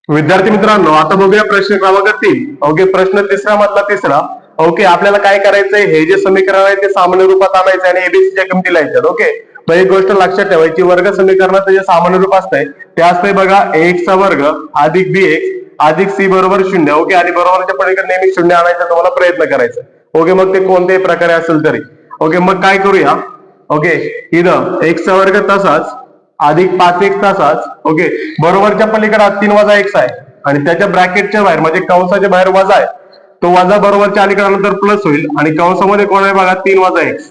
विद्यार्थी मित्रांनो, आता बघूया प्रश्न क्रमांक 3. ओके, प्रश्न तिसरा मधला तिसरा. ओके, आपल्याला काय करायचंय? हे जे समीकरण आहे ते सामान्य रूपात आणायचे आणि एबीसीच्या किमती लिहायच्यात. ओके, पण एक गोष्ट लक्षात ठेवायची, वर्ग समीकरणाचं जे सामान्य रूप असतंय ते असतंय बघा एक्स चा वर्ग अधिक bx अधिक c बरोबर 0. ओके, आणि बरोबरच्या पलीकडे नेहमी 0 आणायचा तुम्हाला प्रयत्न करायचा. ओके, मग ते कोणत्याही प्रकारे असेल तरी. ओके, मग काय करूया? ओके, इथं x चा वर्ग तसाच अधिक 5x तसाच. ओके, बरोबरच्या पलीकडे 3 वजा x आहे आणि त्याच्या ब्रॅकेटच्या बाहेर म्हणजे कंसाच्या बाहेर वजा आहे, तो वजा बरोबरच्या अलीकडे नंतर प्लस होईल आणि कंसामध्ये कोण आहे बघा 3 वजा x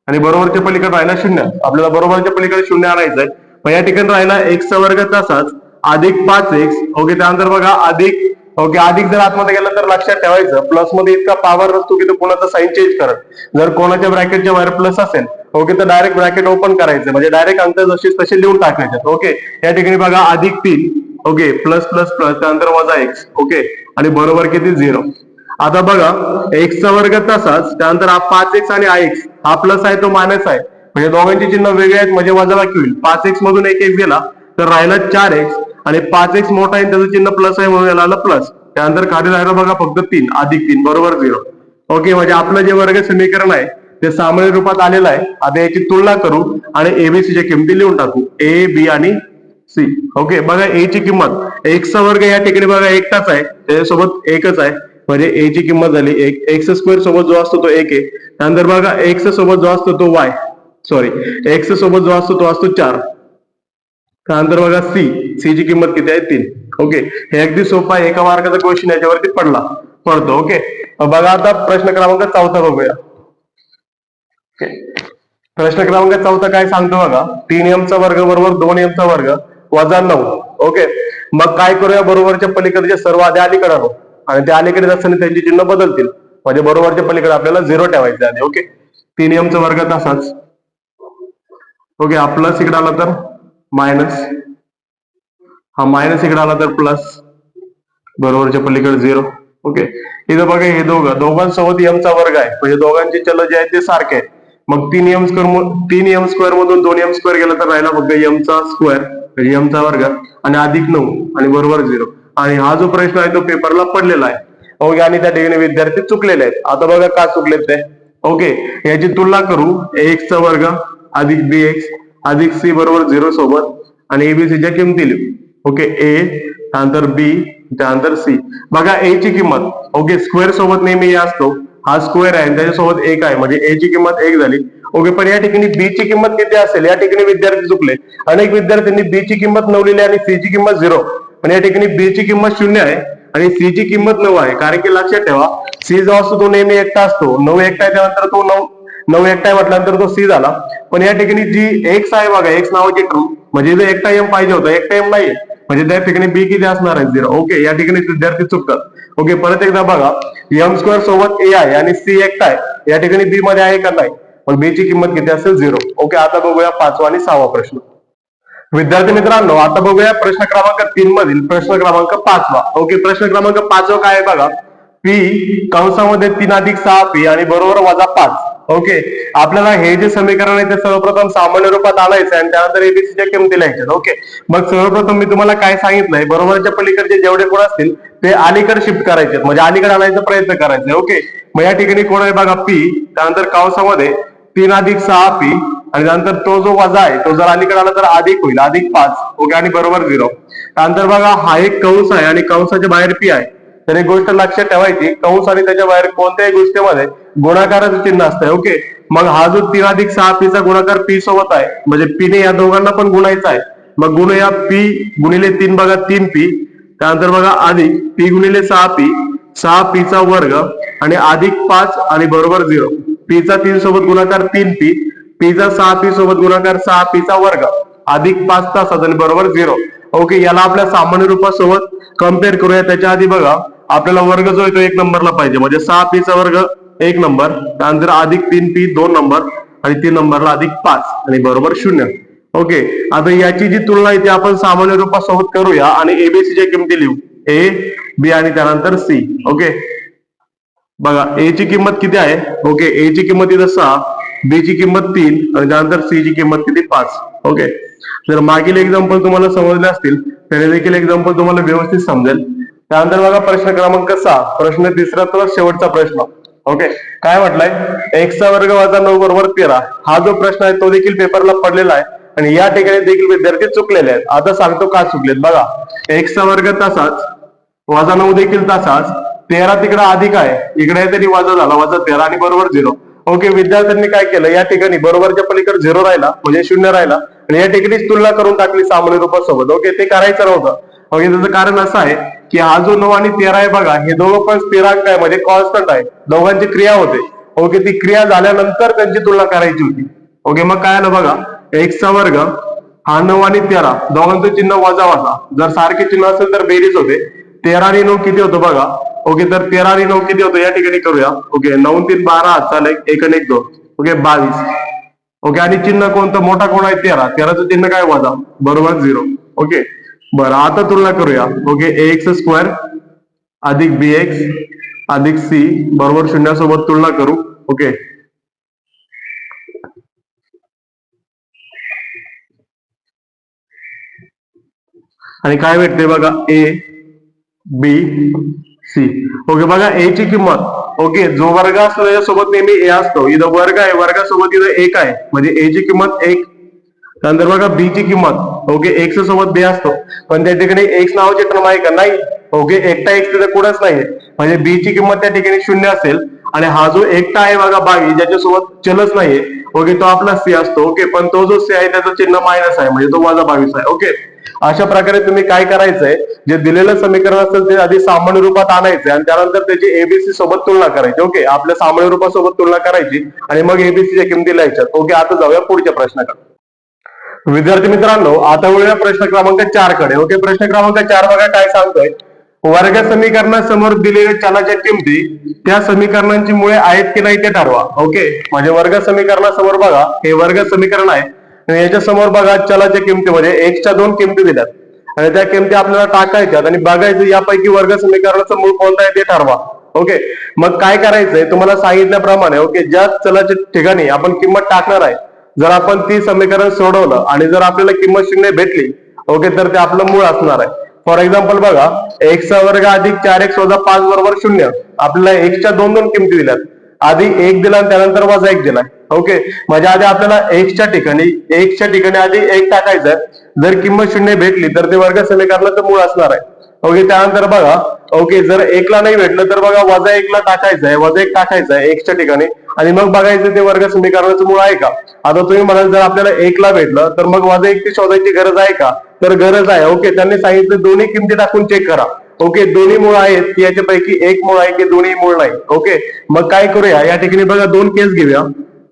आणि बरोबरच्या पलीकडे राहिला 0. आपल्याला बरोबरच्या पलीकडे 0 आणायचंय. मग या ठिकाणी राहिला x चा वर्ग तसाच अधिक 5x. ओके, त्यानंतर बघा अधिक. ओके, अधिक जर आतमध्ये गेला तर लक्षात ठेवायचं प्लस मध्ये इतका पॉवर नसतो की तो कोणाचा साईन चेंज करत. जर कोणाच्या ब्रॅकेटच्या बाहेर प्लस असेल ओके तर डायरेक्ट ब्रॅकेट ओपन करायचं म्हणजे डायरेक्ट अंक जसे तसे लिहून टाकायचे. ओके, या ठिकाणी बघा अधिक 3. ओके, प्लस प्लस प्लस त्यानंतर वजा x. ओके, आणि बरोबर किती 0. आता बघा x चा वर्ग तसाच त्यानंतर 5x आणि ix हा प्लस आहे तो मायनस आहे म्हणजे दोघांची चिन्ह वेगळे आहेत म्हणजे वजाबाकी होईल. 5x मधून 1x गेला तर राहिला 4x आणि 5x मोठा आहे त्याचं चिन्ह प्लस आहे म्हणून याला आलं प्लस. त्यानंतर खाली राहिलं बघा फक्त 3 अधिक 3 बरोबर 0. ओके, म्हणजे आपलं जे वर्ग समीकरण आहे ते सामान्य रूपात आलेलं आहे. आता याची तुलना करू आणि एबीसीच्या किमती लिहून टाकू a b आणि सी. ओके बघा ए ची किंमत एक्सचा वर्ग या ठिकाणी बघा एकटाच आहे, त्याच्यासोबत एकच आहे, म्हणजे ए ची किंमत झाली एक. एक्स स्क्वेअर सोबत जो असतो तो एक आहे. त्यानंतर बघा एक्स सोबत जो असतो तो वाय, सॉरी एक्स सोबत जो असतो तो असतो 4. त्यानंतर बघा सी, सी ची किंमत किती आहे 3. ओके हे अगदी सोपा आहे, एका मार्काचा क्वेश्चन याच्यावरती पडतो. ओके बघा आता प्रश्न क्रमांक 4 बघूया. प्रश्न क्रमांक 4 काय सांगतो बघा, 3m चा वर्ग बरोबर 2m चा वर्ग वजा 9. ओके मग काय करूया, बरोबरच्या पलीकडचे सर्व आधी अलीकडे आणू आणि ते अलीकडे असताना त्यांची चिन्ह बदलतील, म्हणजे बरोबरच्या पलीकडे आपल्याला 0 ठेवायचे आधी. ओके 3m चा वर्ग तसाच. ओके हा प्लस इकडे आला तर मायनस, हा मायनस इकडे आला तर प्लस, बरोबरच्या पलीकडे 0. ओके इथं बघा हे दोघांसोबत m चा वर्ग आहे, म्हणजे दोघांचे चल जे आहेत ते सारखे आहेत. मग 3m स्क्वेअर मधून 2m स्क्वेअर गेला तर राहिला फक्त m चा स्क्वेअर, म्हणजे m चा वर्ग आणि अधिक 9 आणि बरोबर 0. आणि हा जो प्रश्न आहे तो पेपरला पडलेला आहे. ओके आणि त्या ठिकाणी विद्यार्थी चुकलेले आहेत. आता बघा का चुकलेत ते. ओके याची तुलना करू, ax चा वर्ग अधिक bx अधिक c बरोबर 0 सोबत आणि एबीसीच्या किमती लिहू. ओके ए त्यानंतर बी त्यानंतर सी. बघा ए ची किंमत, ओके स्क्वेअर सोबत नेहमी असतो, हा स्क्वेअर आहे त्याच्यासोबत 1 आहे, म्हणजे ए ची किंमत 1 झाली. ओके पण या ठिकाणी बी ची किंमत किती असेल, या ठिकाणी विद्यार्थी चुकले. अनेक विद्यार्थ्यांनी बी ची किंमत 9 लिहिली आणि सी ची किंमत 0, पण या ठिकाणी बी ची किंमत 0 आहे आणि सी ची किंमत 9 आहे. कारण की लक्षात ठेवा सी जो असतो तो नेहमी एकटा असतो, 9 एकटा आहे त्यानंतर तो 9 एकटा आहे म्हटल्यानंतर तो सी झाला. पण या ठिकाणी जी एक्स आहे बघा, एक्स नावाची ट्रू, म्हणजे इथे एकटा एम पाहिजे होता, एकटा एम नाहीये, म्हणजे त्या ठिकाणी बी किती असणार आहे 0. ओके या ठिकाणी विद्यार्थी चुकतात. ओके परत एकदा बघा, एम स्क्वेअर सोबत ए आहे आणि सी एकटा आहे, या ठिकाणी बी मध्ये आहे का नाही, मग बी ची किंमत किती असेल 0. ओके आता बघूया 5वा आणि 6वा प्रश्न. विद्यार्थी मित्रांनो आता बघूया प्रश्न क्रमांक 3 मधील प्रश्न क्रमांक 5वा. ओके प्रश्न क्रमांक 5वा काय आहे बघा, पी कंसामध्ये 3 अधिक 6 पी आणि बरोबर वजा 5. ओके आपल्याला हे जे समीकरण आहे ते सर्वप्रथम सामान्य रूपात आणायचं आणि त्यानंतर एबीसीच्या किमती लिहायच्या. ओके मग सर्वप्रथम मी तुम्हाला काय सांगितलंय, बरोबरच्या पलीकडचे जेवढे कोण असतील ते अलीकडे शिफ्ट करायचे, म्हणजे अलीकडे आणायचा प्रयत्न करायचा. ओके मग या ठिकाणी कोण आहे बघा पी, त्यानंतर कंसामध्ये 3 अधिक 6 पी आणि त्यानंतर तो जो वजा आहे तो जर अलीकडे आला तर अधिक होईल, अधिक 5. ओके आणि बरोबर 0. त्यानंतर बघा हा एक कंस आहे आणि कंसाच्या बाहेर पी आहे, तर एक गोष्ट लक्षात ठेवायची, कंस आणि त्याच्या बाहेर कोणत्याही गोष्टीमध्ये गुणाकाराचं चिन्ह असतं. ओके मग हा जो 3 अधिक 6 पी चा गुणाकार पी सोबत आहे, म्हणजे पी ने या दोघांना पण गुणायचा आहे, मग गुणूया पी गुणिले 3 बघा 3 पी, त्यानंतर बघा अधिक पी गुणिले 6 पी, 6 पी चा वर्ग आणि अधिक 5 आणि बरोबर 0. पी चा 3 सोबत गुणाकार 3 पी, पी चा 6 पी सोबत गुणाकार 6 पी चा वर्ग अधिक 5 चा 7 आणि बरोबर 0. ओके याला आपल्या सामान्य रूपासोबत कम्पेअर करूया. त्याच्या आधी बघा आपल्याला वर्ग जो आहे तो 1 नंबरला पाहिजे, म्हणजे 6 पी चा वर्ग 1 नंबर, त्यानंतर अधिक 3 पी 2 नंबर आणि 3 नंबरला अधिक 5 आणि बरोबर 0. ओके आता याची जी तुलना आहे ती आपण सामान्य रूपासोबत करूया आणि एबीसीच्या किमती लिहू, ए बी आणि त्यानंतर सी. ओके बघा ए ची किंमत किती आहे, ओके ए ची किंमत इथं 6, बी ची किंमत 3 आणि त्यानंतर सी ची किंमत किती 5. ओके जर मागील एक्झाम्पल तुम्हाला समजले असतील तर देखील एक्झाम्पल तुम्हाला व्यवस्थित समजेल. त्यानंतर बघा प्रश्न क्रमांक 6, प्रश्न तिसरा तर शेवटचा प्रश्न. ओके काय म्हटलंय, एक्स चा वर्ग वजा 9 बरोबर 13. हा जो प्रश्न आहे तो देखील पेपरला पडलेला आहे आणि या ठिकाणी देखील विद्यार्थी चुकलेले आहेत. आता सांगतो का चुकलेत बघा, एक्स चा वर्ग तसाच, वजा 9 देखील तसाच, 13 तिकडे अधिक आहे, इकडे तरी वजा झाला, वजा 13 आणि बरोबर 0. ओके विद्यार्थ्यांनी काय केलं, या ठिकाणी बरोबरच्या पलीकडे 0 राहिला म्हणजे 0 राहिला आणि या ठिकाणी तुलना करून टाकली सामान्य रूपासोबत. ओके ते करायचं नव्हतं. ओके त्याचं कारण असं आहे की हा जो 9 आणि 13 आहे बघा, हे दोघं पण स्थिरांक आहे, म्हणजे कॉन्स्टंट आहे, दोघांची क्रिया होते. ओके ती क्रिया झाल्यानंतर त्यांची तुलना करायची होती. ओके मग काय आलं बघा, एक्स चा वर्ग हा 9 आणि 13 दोघांचं चिन्ह वजा वजा, जर सारखे चिन्ह असेल तर बेरीज होते. 13 आणि 9 किती होतं बघा, ओके तर 13 आणि 9 किती होतं या ठिकाणी करूया. ओके 9 3 12 चालेल, 1 आणि 1 2. ओके 22. ओके आणि चिन्ह कोणतं मोठा कोण आहे 13, 13चं चिन्ह काय वजा, बरोबर 0. ओके बरं आता तुलना करूया. ओके एक्स स्क्वेअर अधिक बी एक्स अधिक सी बरोबर 0 सोबत तुलना करू. ओके आणि काय भेटते बघा, ए बी सी. ओके बघा ए ची किंमत, ओके जो वर्ग असतो त्याच्यासोबत नेहमी ए असतो, इथं वर्ग आहे, वर्गासोबत इथं 1 आहे, म्हणजे ए ची किंमत 1 त्यानंतर बघा बी ची किंमत ओके एक्स सोबत बी असतो, पण त्या ठिकाणी एक्स नावाची टर्म आहे का? नाही. ओके, एकटा एक्स तिथे कुठंच नाहीये, म्हणजे बी ची किंमत त्या ठिकाणी 0 असेल. आणि हा जो एकटा आहे बघा 22 ज्याच्यासोबत चलच नाहीये ओके, तो आपला सी असतो. ओके, पण तो जो सी आहे त्याचं चिन्ह मायनस आहे, म्हणजे तो -22 आहे. ओके, अशा प्रकारे तुम्ही काय करायचंय, जे दिलेलं समीकरण असेल ते आधी सामान्य रूपात आणायचे आणि त्यानंतर त्याची एबीसी सोबत तुलना करायची. ओके, आपल्या सामान्य रूपासोबत तुलना करायची आणि मग एबीसीच्या किमती लिहायच्या. ओके, आता जाऊया पुढच्या प्रश्नाकडे. विद्यार्थी मित्रांनो, आता वळूया प्रश्न क्रमांक 4 कडे. ओके, प्रश्न क्रमांक 4 बघा काय सांगतोय. वर्ग समीकरणासमोर दिलेल्या चलाच्या किमती त्या समीकरणांची मुळे आहेत की नाही ते ठरवा. ओके, म्हणजे वर्ग समीकरणासमोर बघा हे वर्ग समीकरण आहे आणि याच्या समोर बघा चलाच्या किमतीमध्ये एक्सच्या 2 किमती दिल्यात आणि त्या किमती आपल्याला टाकायच्यात आणि बघायचं यापैकी वर्ग समीकरणाचं मूळ कोणतं आहे ते ठरवा. ओके, मग काय करायचंय तुम्हाला सांगितल्याप्रमाणे ओके, ज्या चलाच्या ठिकाणी आपण किंमत टाकणार आहे, जर आपण ती समीकरण सोडवलं आणि जर आपल्याला किंमत 0 भेटली ओके, तर ते आपलं मूळ असणार आहे. फॉर एक्झाम्पल बघा, एक्सचा वर्ग अधिक 4x वजा 5 बरोबर 0. आपल्याला एक्सच्या 2 किमती दिल्यात, आधी 1 दिला आणि त्यानंतर वजा 1 दिलाय. ओके, म्हणजे आधी आपल्याला एक्सच्या ठिकाणी आधी 1 टाकायचं. जर किंमत 0 भेटली तर ते वर्ग समीकरणाचं मूळ असणार आहे. ओके, त्यानंतर बघा ओके, जर 1 ला नाही भेटलं तर बघा वजा 1 ला टाकायचं आहे, वजा 1 टाकायचं आहे एक्सच्या ठिकाणी आणि मग बघायचं ते वर्ग समीकरणाचं मूळ आहे का. आता तुम्ही म्हणाल जर आपल्याला 1 ला भेटलं तर मग वजा 1 ची शोधायची गरज आहे का, तर गरज आहे. ओके, त्यांनी सांगितलं दोन्ही किमती टाकून चेक करा. ओके, दोन्ही मूळ आहेत की याच्यापैकी एक मूळ आहे की दोन्ही मूळ नाही. ओके, मग काय करूया, या ठिकाणी बघा 2 केस घेऊया.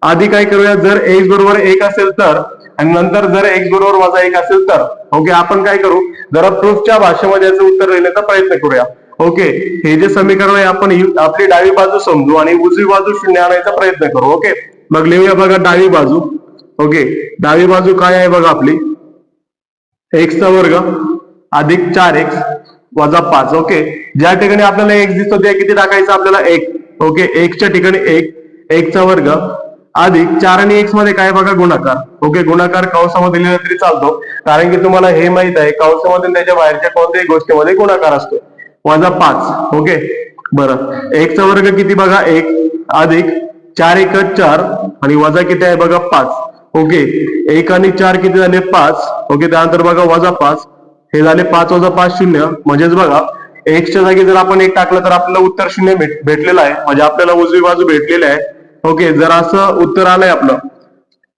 आधी काय करूया, जर x बरोबर 1 असेल तर आणि नंतर जर x बरोबर वजा 1 असेल तर. ओके, आपण काय करू, जरा प्रूफच्या भाषेमध्ये याचं उत्तर लिहिण्याचा प्रयत्न करूया. ओके, हे जे समीकरण आहे आपण आपली डावी बाजू समजू आणि उजवी बाजू 0 आणायचा प्रयत्न करू. ओके, मग लिहूया बघा डावी बाजू. ओके, डावी बाजू काय आहे बघा आपली, एक्सचा वर्ग अधिक 4x वजा 5. ओके, ज्या ठिकाणी आपल्याला x दिसतो त्या किती टाकायचं आपल्याला 1. ओके, एक्सच्या ठिकाणी 1, एक्सचा वर्ग अधिक 4 आणि x मध्ये काय बघा गुणाकार. ओके, गुणाकार कंसामध्ये लिहिला तरी चालतो, कारण की तुम्हाला हे माहित आहे कंसामध्ये त्याच्या बाहेरच्या कोणत्याही गोष्टीमध्ये गुणाकार असतो. वजा 5. ओके, बरं, एक्सचा वर्ग किती बघा 1 अधिक 4 1 4 आणि वजा किती आहे बघा 5. ओके, 1 आणि 4 किती झाले 5. ओके, त्यानंतर बघा वजा 5, हे झाले 5 वजा 5 0. म्हणजेच बघा एक्सच्या जागी जर आपण 1 टाकलं तर आपल्याला उत्तर 0 भेटलेलं आहे, म्हणजे आपल्याला उजवी बाजू भेटलेली आहे. ओके, जर असं उत्तर आलंय आपलं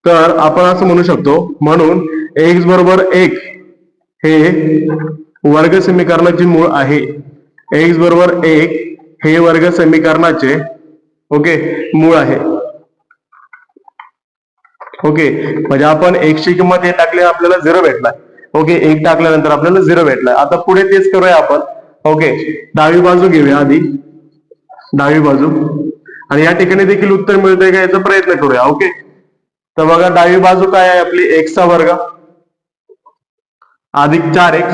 तर आपण असं म्हणू शकतो, म्हणून x बरोबर 1 हे वर्ग समीकरणाचे मूळ आहे. x बरोबर 1 हे वर्ग समीकरणाचे ओके मूळ आहे. ओके, म्हणजे आपण x ची किंमत हे टाकली आपल्याला 0 भेटलाय. ओके, 1 टाकल्यानंतर आपल्याला 0 भेटलाय. आता पुढे तेच करूया आपण. ओके, डावी बाजू घेऊया आधी, डावी बाजू, आणि या ठिकाणी देखील उत्तर मिळतंय का याचा प्रयत्न करूया. ओके, तर बघा डावी बाजू काय आहे आपली, एक्सचा वर्ग अधिक 4x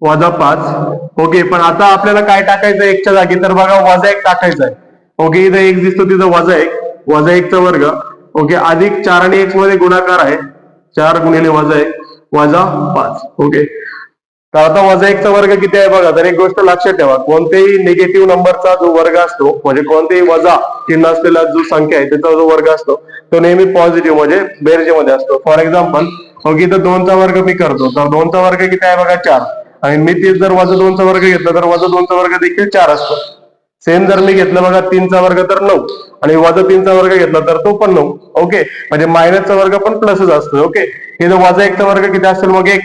वजा 5. ओके, पण आता आपल्याला काय टाकायचं एक्सच्या जागी, तर बघा वजा 1 टाकायचं आहे. ओके, इथं x दिसतो तिथं वजा 1 चा वर्ग. ओके, अधिक 4 आणि x मध्ये गुणाकार आहे, 4 गुणिले वजा 1 वजा 5. ओके, तर आता वजा 1 चा वर्ग किती आहे बघा. तर एक गोष्ट लक्षात ठेवा, कोणत्याही निगेटिव्ह नंबरचा जो वर्ग असतो, म्हणजे कोणतेही वजा चिन्ह असलेला जो संख्या आहे त्याचा जो वर्ग असतो तो नेहमी पॉझिटिव्ह म्हणजे बेरजेमध्ये असतो. फॉर एक्झाम्पल ओके, तर 2 चा वर्ग मी करतो, तर 2 चा वर्ग किती आहे बघा 4, आणि मी तेच जर वजा 2 चा वर्ग घेतला तर वजा 2 चा वर्ग देखील 4 असतो. सेम जर मी घेतलं बघा 3 चा वर्ग तर 9 आणि वजा 3 चा वर्ग घेतला तर तो पण 9. ओके, म्हणजे मायनसचा वर्ग पण प्लसच असतो. ओके, हे जर वजा 1 चा वर्ग किती असेल मग 1,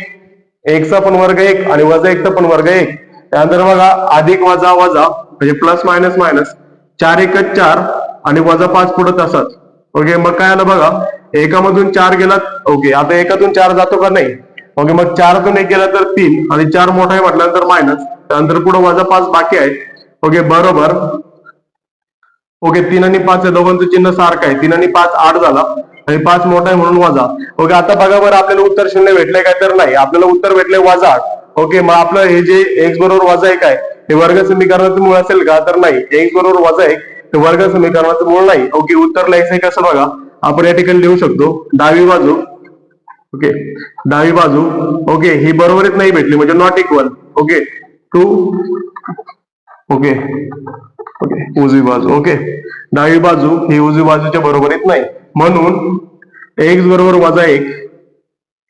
1 चा पण वर्ग 1 आणि वजा 1 चा पण वर्ग 1. त्यानंतर बघा अधिक वजा वजा म्हणजे प्लस मायनस मायनस, 4 1 4 आणि वजा 5 पुढे तसाच. ओके, मग काय आलं बघा, एकामधून 4 गेला. ओके, आता एकातून 4 जातो का नाही. ओके, मग 4तून 1 गेला तर 3 आणि 4 मोठा आहे म्हटल्यानंतर मायनस, त्यानंतर पुढे वजा 5 बाकी आहे. ओके, बरोबर. ओके, 3 आणि 5 या दोघांचं चिन्ह सारखं आहे, 3 आणि 5 8 झाला आणि 5 मोठा आहे म्हणून वजा. ओके, आता बघा बरं आपल्याला उत्तर 0 भेटलंय काय, तर नाही, आपल्याला उत्तर भेटलंय वजा 8. ओके, मग आपलं हे जे x बरोबर वजा 1 आहे हे वर्ग समीकरणाचं मूळ असेल का, तर नाही, x बरोबर वजा 1 हे वर्ग समीकरणाचं मूळ नाही. ओके, उत्तर लिहायचंय कसं बघा, आपण या ठिकाणी लिहू शकतो डावी बाजू. ओके, डावी बाजू ओके ही बरोबरच नाही भेटली म्हणजे not equal. Okay, two okay okay उजवी बाजू. ओके, डावी बाजू ही उजवी बाजूच्या बरोबरीत नाही, म्हणून x बरोबर वजा 1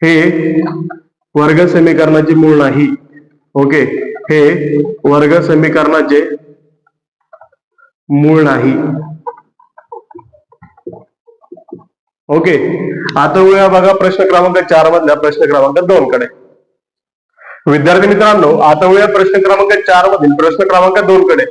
हे वर्ग समीकरणाचे मूळ नाही. ओके, हे वर्ग समीकरणाचे मूळ नाही. ओके, आता वळूया बघा प्रश्न क्रमांक 4 मधल्या प्रश्न क्रमांक 2 कडे. विद्यार्थी मित्रांनो, आता वळूया प्रश्न क्रमांक 4 मधील प्रश्न क्रमांक 2 कडे.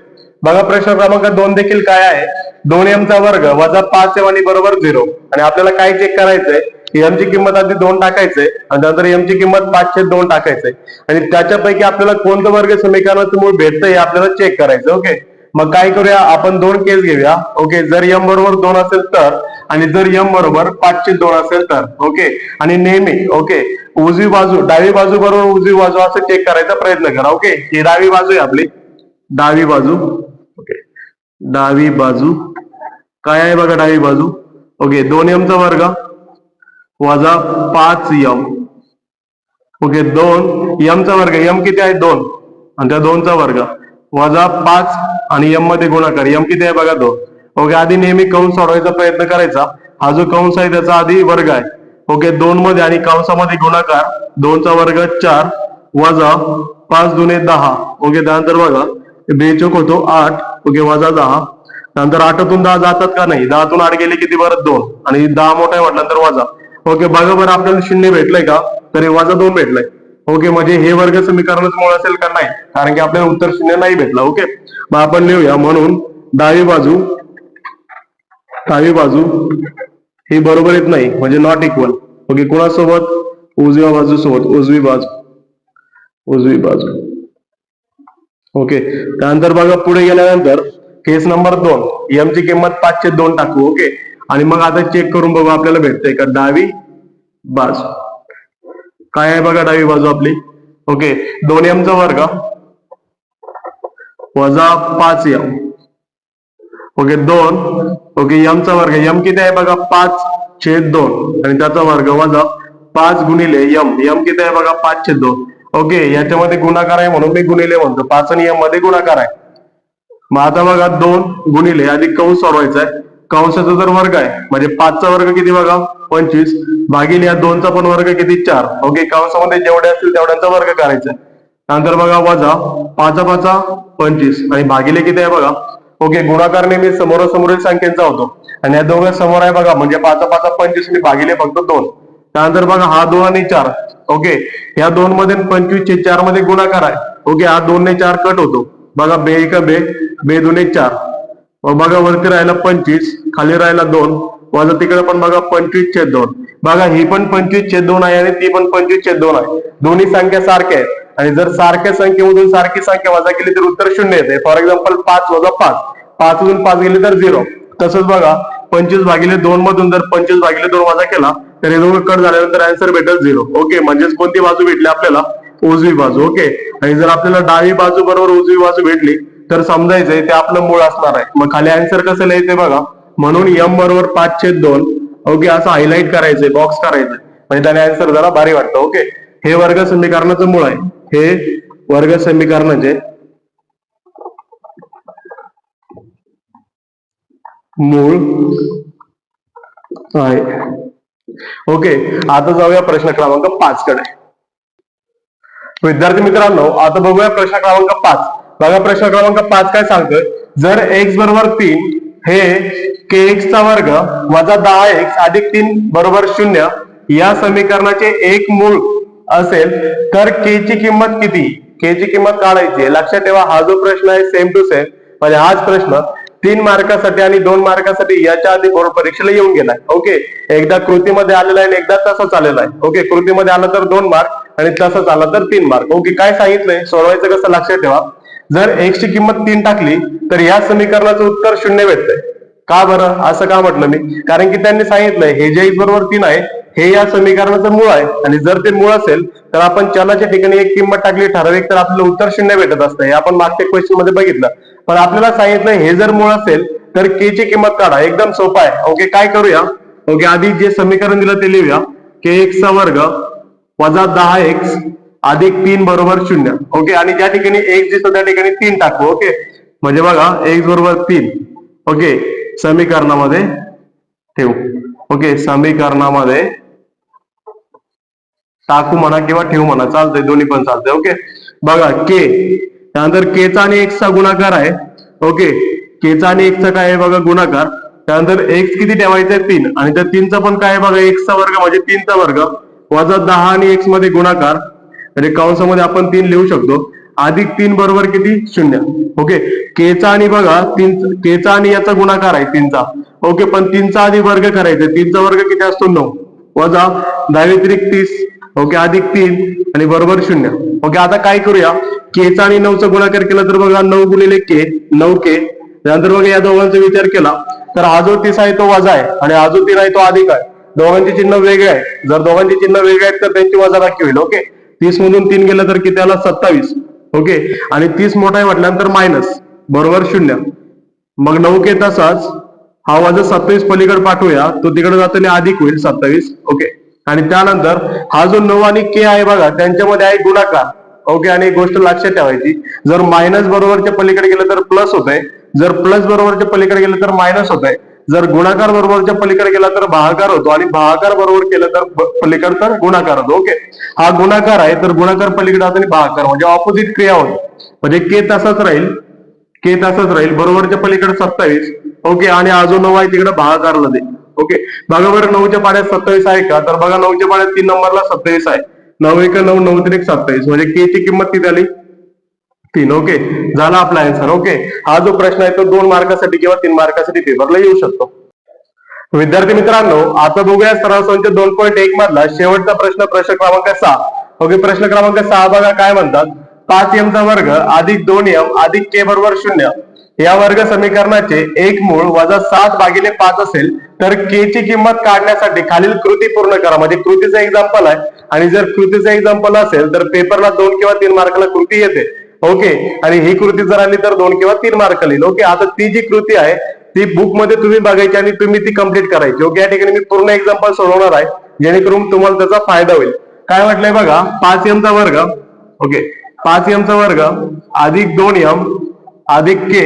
बघा प्रश्न क्रमांक 2 देखील काय आहे, 2m चा वर्ग वजा 5m आणि बरोबर 0. आणि आपल्याला काय चेक करायचंय, m ची किंमत आधी 2 टाकायचंय आणि नंतर m ची किंमत 5/2 टाकायचंय आणि त्याच्यापैकी आपल्याला कोणतं वर्ग समीकरणाचं मूळ भेटतं हे आपल्याला चेक करायचं. ओके, मग काय करूया, आपण 2 केस घेऊया. ओके, जर m बरोबर 2 असेल तर, आणि जर m बरोबर 5/2 असेल तर. ओके, आणि नेहमी ओके उजवी बाजू डावी बाजू बरोबर उजवी बाजू असं चेक करायचा प्रयत्न करा. ओके, ही डावी बाजू आहे आपली, डावी बाजू. ओके, डावी बाजू काय आहे बघा, डावी बाजू. ओके, 2m चा वर्ग वजा 5m. ओके, 2m चा वर्ग, m किती आहे 2 आणि त्या 2 चा वर्ग वजा 5 आणि m मध्ये गुणाकार, m किती आहे बघा 2. ओके, आधी नेहमी कंस सोडवायचा प्रयत्न करायचा. हा जो कंस आहे त्याचा आधी वर्ग आहे. ओके, 2 मध्ये आणि कंसामध्ये गुणाकार, 2 चा वर्ग 4 वजा 5 दुने 10. ओके, त्यानंतर बघा बेचोक होतो 8. ओके, वजा 10. नंतर 8तून 10 जातात का नाही, 10तून 8 गेले किती परत 2 आणि 10 मोठा आहे म्हटल्यानंतर वजा. ओके, बघा बरं आपल्याला 0 भेटलंय का, तर हे वजा 2 भेटलंय. ओके, म्हणजे हे वर्ग समीकरणच मूळ असेल का, नाही, कारण की आपल्याला उत्तर 0 नाही भेटलं. ओके, मग आपण लिहूया, म्हणून डावी बाजू ही बरोबर येत नाही, म्हणजे नॉट इक्वल. ओके, कोणासोबत, उजव्या बाजू सोबत, उजवी बाजू. ओके, त्यानंतर बघा पुढे गेल्यानंतर केस नंबर 2, m ची किंमत 5/2 टाकू. ओके, आणि मग आता चेक करून बघू आपल्याला भेटतंय का. डावी बाजू काय आहे बघा, डावी बाजू आपली. ओके, 2m चा वर्ग वजा 5m. ओके, 2. ओके, m चा वर्ग, m किती आहे बघा 5/2 आणि त्याचा वर्ग वजा 5 गुणिले m किती आहे बघा 5/2. ओके, याच्यामध्ये गुणाकार आहे म्हणून मी गुणिले म्हणतो, 5 आणि m मध्ये गुणाकार आहे. मग आता बघा 2 गुणिले, आधी कंस सोडवायचा आहे. कंसाचा जर वर्ग आहे म्हणजे 5चा वर्ग किती बघा 25 भागिले या 2चा पण वर्ग किती 4. ओके, कंसामध्ये जेवढे असतील तेवढ्यांचा वर्ग करायचा. नंतर बघा वजा 5 25 आणि भागिले किती आहे बघा. ओके, गुणाकार नेहमी समोरासमोरील संख्येचा होतो आणि या दोघं समोर आहे बघा, म्हणजे 5 25 आणि भागिले फक्त 2. त्यानंतर बघा हा 2 आणि 4. ओके, या 2 मध्ये 25 चे 4 मध्ये गुणाकार आहे. ओके, हा 2 ने 4 कट होतो बघा, बे 1 बे, बे 2 4. मग बघा वरती राहिला 25, खाली राहिला 2, वजा तिकडे पण बघा 25/2. बघा ही पण 25/2 आहे आणि ती पण 25/2 आहे. दोन्ही संख्या सारख्या आहेत आणि जर सारख्या संख्येमधून सारखी संख्या वजा केली तर उत्तर 0 येते. फॉर एक्झाम्पल 5 वजा 5, 5 मधून 5 गेले तर 0. तसंच बघा 25/2 मधून जर 25/2 वजा केला तर हे दोघं कट झाल्यानंतर आन्सर भेटेल 0. ओके, म्हणजेच कोणती बाजू भेटली आपल्याला, उजवी बाजू. ओके, आणि जर आपल्याला डावी बाजू बरोबर उजवी बाजू भेटली तर समजायचंय ते आपलं मूळ असणार आहे. मग खाली आन्सर कसं लिहायचंय बघा, म्हणून m बरोबर 5/2. ओके, असं हायलाइट करायचंय, बॉक्स करायचंय, म्हणजे त्याने आन्सर जरा भारी वाटतं. ओके, हे वर्ग समीकरणाचं मूळ आहे, हे वर्ग समीकरणाचे मूळ आहे. ओके, आता जाऊया प्रश्न क्रमांक 5 कडे. विद्यार्थी मित्रांनो, आता बघूया प्रश्न क्रमांक 5. बघा प्रश्न क्रमांक 5 काय सांगतोय, जर x बरोबर 3 हे kx चा वर्ग वजा 10x अधिक 3 बरोबर 0 या समीकरणाचे एक मूळ असेल तर k ची किंमत किती. k ची किंमत काढायची. लक्षात ठेवा, हा जो प्रश्न आहे सेम टू सेम, म्हणजे हाच प्रश्न 3 मार्कासाठी आणि 2 मार्कासाठी याच्या आधी बोर्ड परीक्षेला येऊन गेलाय. ओके, एकदा कृतीमध्ये आलेला आहे आणि एकदा तसंच आलेला आहे. ओके, कृतीमध्ये आलं तर 2 मार्क आणि तसंच आलं तर 3 मार्क. ओके, काय सांगितलंय, सोडवायचं कसं लक्षात ठेवा. जर x ची किंमत 3 टाकली तर या समीकरणाचं उत्तर 0 भेटतंय. का बरं, असं का म्हटलं मी, कारण की त्यांनी सांगितलंय हे जे x बरोबर 3 आहे हे या समीकरणाचं मूळ आहे आणि जर ते मूळ असेल तर आपण चलाच्या ठिकाणी एक किंमत टाकली ठराविक तर आपल्याला उत्तर 0 भेटत असतं. हे आपण मागच्या क्वेश्चन मध्ये बघितलं. पण आपल्याला सांगितलं हे जर मूळ असेल तर k ची किंमत काढा. एकदम सोपा आहे. ओके, काय करूया. ओके, आधी जे समीकरण दिलं ते लिहूया. kx चा वर्ग वजा 10x अधिक 3 बरोबर 0. ओके, आणि ज्या ठिकाणी x दिसतो त्या ठिकाणी 3 टाकू. ओके, म्हणजे बघा x बरोबर 3. ओके, समीकरणामध्ये ठेवू. ओके, समीकरणामध्ये टाकू म्हणा किंवा ठेवू म्हणा, चालतंय, दोन्ही पण चालतंय. ओके, बघा के, त्यानंतर केचा आणि एक्सचा गुणाकार आहे. ओके, केचा आणि एक्सचा काय आहे बघा गुणाकार. त्यानंतर एक्स किती ठेवायचा आहे 3, आणि त्या 3चा पण काय आहे बघा एक्सचा वर्ग म्हणजे 3चा वर्ग वजा 10 आणि एक्स मध्ये गुणाकार, म्हणजे कंसामध्ये आपण 3 लिहू शकतो, अधिक 3 बरोबर किती 0. ओके, केचा आणि बघा 3, केचा आणि याचा गुणाकार आहे 3चा. ओके, पण 3चा आधी वर्ग करायचा, 3चा वर्ग किती असतो 9 वजा 10 30. ओके, अधिक 3 आणि बरोबर 0. ओके, आता काय करूया, केचा आणि 9चा गुणाकार केला तर बघा 9 गुणिले के 9 के. त्यानंतर बघा या दोघांचा विचार केला तर हा जो 30 आहे तो वजा आहे आणि हा जो 3 आहे तो अधिक आहे. दोघांचे चिन्ह वेगळे आहे, जर दोघांचे चिन्ह वेगळे आहेत तर त्यांची वजाबाकी होईल. ओके, 30 मधून 3 गेलं तर किती आला 27. ओके, आणि 30 मोठा आहे म्हटल्यानंतर मायनस बरोबर 0. मग 9 के तसाच हा वजा 27 पलीकडे पाठवूया, तो तिकडे जाताना अधिक होईल 27. ओके, आणि त्यानंतर हा जो 9 आणि के आहे बघा त्यांच्यामध्ये आहे गुणाकार. ओके, आणि एक गोष्ट लक्षात ठेवायची, जर मायनस बरोबरच्या पलीकडे गेलं तर प्लस होत आहे, जर प्लस बरोबरच्या पलीकडे गेलं तर मायनस होत आहे, जर गुणाकार बरोबरच्या पलीकडे गेला तर भागाकार होतो, आणि भागाकार बरोबर केलं तर पलीकडे तर गुणाकार होतो. ओके, हा गुणाकार आहे तर गुणाकार पलीकडे आणि भागाकार म्हणजे ऑपोजिट क्रिया होते, म्हणजे के तसाच राहील, के तसाच राहील, बरोबरच्या पलीकडे 27. ओके, आणि अजून 9 आहे तिकडे भागाकारला दे. ओके, बघा बरं 9च्या पाड्यात 27 आहे का, तर बघा 9च्या पाड्यात 3 नंबरला 27 आहे. 9 1 9 9 3 27, म्हणजे के ची किंमत किती आली 3. ओके, झाला आपला आन्सर. ओके, हा जो प्रश्न आहे तो 2 मार्कासाठी किंवा 3 मार्कासाठी पेपरला येऊ शकतो. विद्यार्थी मित्रांनो, आता बघूया सराव संच 2.1 मधला शेवटचा प्रश्न, प्रश्न क्रमांक 6. ओके, प्रश्न क्रमांक 6 बघा काय म्हणतात, 5m चा वर्ग अधिक 2m अधिक k बरोबर 0 या वर्ग समीकरणाचे एक मूळ वजा 7 भागिले 5 असेल तर k ची किंमत काढण्यासाठी खालील कृती पूर्ण करा. म्हणजे कृतीचा एक्झाम्पल आहे, आणि जर कृतीचं एक्झाम्पल असेल तर पेपरला 2 किंवा 3 मार्काला कृती येते. ओके, आणि ही कृती जर आली तर 2 किंवा 3 मार्क येईल. ओके, आता ती जी कृती आहे ती बुक मध्ये तुम्ही बघायची आणि तुम्ही ती कंप्लीट करायची. ओके, या ठिकाणी मी पूर्ण एक्झाम्पल सोडवणार आहे जेणेकरून तुम्हाला त्याचा फायदा होईल. काय म्हटलंय बघा, 5m चा वर्ग. ओके, 5m चा वर्ग अधिक 2m अधिक k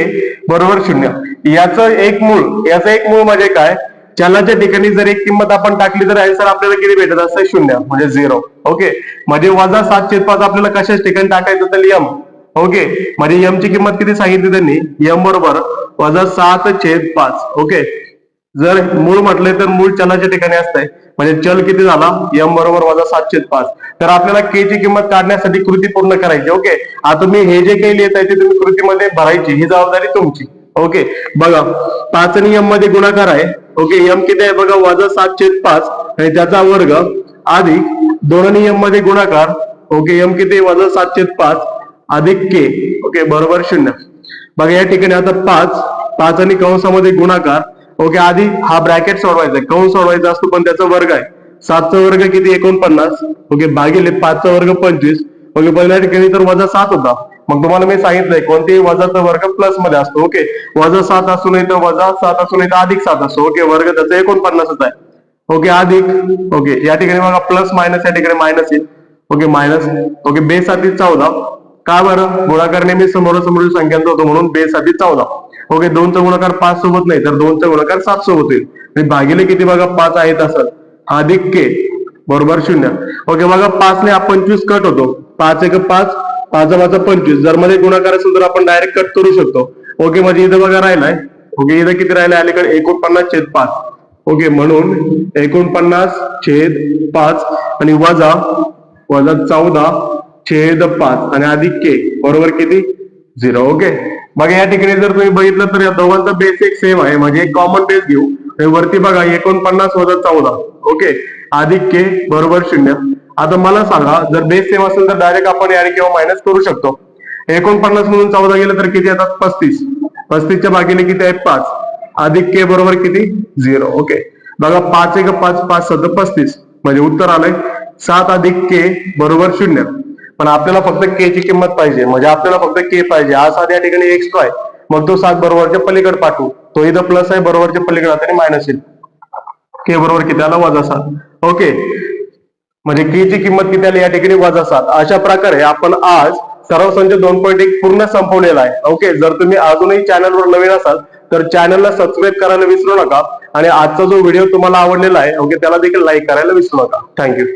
बरोबर 0 याचं एक मूळ म्हणजे काय, चलाच्या ठिकाणी जर एक किंमत आपण टाकली तर आन्सर आपल्याला किती भेटत असतं 0 म्हणजे 0. ओके, म्हणजे वजा 7/5 आपल्याला कशाच ठिकाणी टाकायचं तर m. ओके, म्हणजे m ची किंमत किती सांगितली त्यांनी, m बरोबर वजा 7/5. ओके, जर मूळ म्हटलंय तर मूळ चलाच्या ठिकाणी असतंय, म्हणजे चल किती झाला m बरोबर वजा 7/5. तर आपल्याला k ची किंमत काढण्यासाठी कृती पूर्ण करायची. ओके, आता मी हे जे काही लिहित आहे ते तुम्ही कृतीमध्ये भरायची, ही जबाबदारी तुमची. ओके, बघा 5 आणि m मध्ये गुणाकार आहे. ओके, m किती आहे बघा वजा 7/5 आणि त्याचा वर्ग अधिक 2 आणि m मध्ये गुणाकार. ओके, m किती वजा 7/5 अधिक k. ओके, बरोबर 0. बघा या ठिकाणी आता 5 आणि कंसामध्ये गुणाकार. ओके, आधी हा ब्रॅकेट सोडवायचा, कंस सोडवायचा असतो पण त्याचा वर्ग आहे. 7चा वर्ग किती 49. ओके, भागिले 5चा वर्ग 25. ओके, पहिल्या ठिकाणी तर वजा 7 होता, मग तुम्हाला मी सांगितलंय कोणतेही वजाचा वर्ग प्लस मध्ये असतो. ओके, वजा 7 असू नये तर वजा 7 असू नये तर अधिक 7 असतो. ओके, वर्ग त्याचा 49च आहे. ओके, अधिक. ओके, या ठिकाणी बघा प्लस मायनस, या ठिकाणी मायनस येईल. Okay, minus. ओके, बेस आधी 14. का बरं, गुणाकार नेहमी समोरासमोर संख्यांचा होतो म्हणून बेस आधी 14. ओके, 2चा गुणाकार 5 सोबत नाही तर 2चा गुणाकार 7 सोबत येईल, आणि भागिले किती बघा 5 आहेत असं अधिक k बरोबर 0. ओके, बघा 5 ने 25 कट होतो, 5 1 5 5 5 25. जर मध्ये गुणाकार असेल तर आपण डायरेक्ट कट करू शकतो. ओके, म्हणजे इथं बघा राहिलाय. ओके, इथं किती राहिलाय अलीकडे 49/5. ओके, म्हणून 49/5 आणि वजा 14/5 आणि अधिक k बरोबर किती 0. ओके, बघा या ठिकाणी जर तुम्ही बघितलं तर या दोघांचा बेस एक सेम आहे, म्हणजे एक कॉमन बेस घेऊ. वरती बघा 49 वजा 14. ओके, अधिक k बरोबर 0. आता मला सांगा, जर बेस सेम असेल तर डायरेक्ट आपण ऍड किंवा मायनस करू शकतो. 49 मधून 14 गेलं तर किती येतात 35. 35च्या भागीने किती आहे 5 अधिक k बरोबर किती 0. ओके, बघा 5 1 5 5 7 35, म्हणजे उत्तर आलंय 7 अधिक k बरोबर 0. पण आपल्याला फक्त k ची किंमत पाहिजे, म्हणजे आपल्याला फक्त k पाहिजे. हा 7 या ठिकाणी एक्स्ट्रा आहे, मग तो 7 बरोबरच्या पलीकडे पाठवू, तो इथं प्लस आहे, बरोबरच्या पलीकडे आता मायनस येईल. k बरोबर किती आला वजा 7. ओके, म्हणजे k ची किंमत किती आली या ठिकाणी वजा 7. अशा प्रकारे आपण आज सराव संच 2.1 पूर्ण संपवलेला आहे. ओके, जर तुम्ही अजूनही चॅनलवर नवीन असाल तर चॅनलला सबस्क्राईब करायला विसरू नका, आणि आजचा जो व्हिडिओ तुम्हाला आवडलेला आहे ओके त्याला देखील लाईक करायला विसरू नका. थँक्यू.